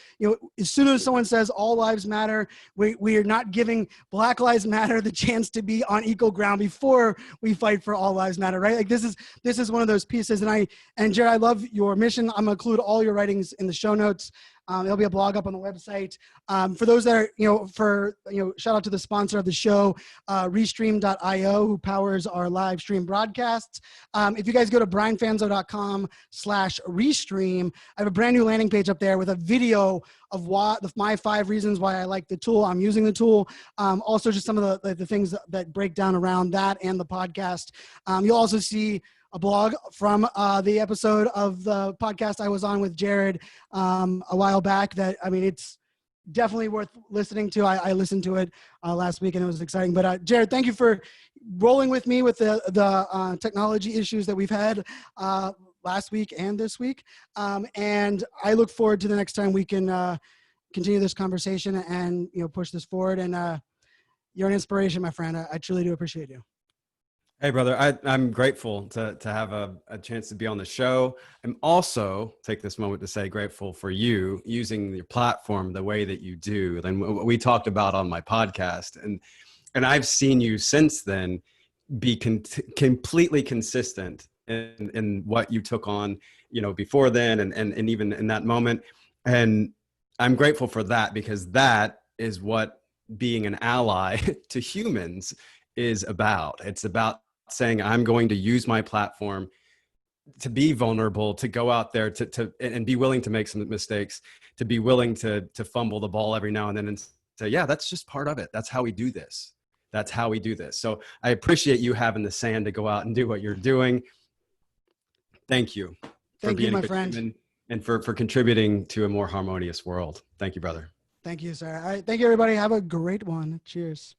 as soon as someone says all lives matter, we are not giving Black Lives Matter the chance to be on equal ground before we fight for all lives matter, right? Like this is one of those pieces. And Jared, I love your mission. I'm gonna include all your writings in the show notes. There'll be a blog up on the website. For those that are, shout out to the sponsor of the show, Restream.io, who powers our live stream broadcasts. If you guys go to brianfanzo.com/restream, I have a brand new landing page up there with a video of my 5 reasons why I like the tool. I'm using the tool. Also, just some of the things that break down around that and the podcast. You'll also see a blog from the episode of the podcast I was on with Jared a while back. It's definitely worth listening to. I listened to it last week and it was exciting. But Jared, thank you for rolling with me with the technology issues that we've had last week and this week. And I look forward to the next time we can continue this conversation and push this forward. And you're an inspiration, my friend. I truly do appreciate you. Hey, brother, I'm grateful to have a chance to be on the show. I'm also, take this moment to say, grateful for you using your platform the way that you do. And what we talked about on my podcast. And I've seen you since then be completely consistent in what you took on, before then and even in that moment. And I'm grateful for that, because that is what being an ally to humans is about. It's about saying, I'm going to use my platform to be vulnerable, to go out there and be willing to make some mistakes, to be willing to fumble the ball every now and then and say, yeah, that's just part of it. That's how we do this. That's how we do this. So I appreciate you having the sand to go out and do what you're doing. Thank you. Thank you, my friend. And for contributing to a more harmonious world. Thank you, brother. Thank you, sir. All right. Thank you, everybody. Have a great one. Cheers.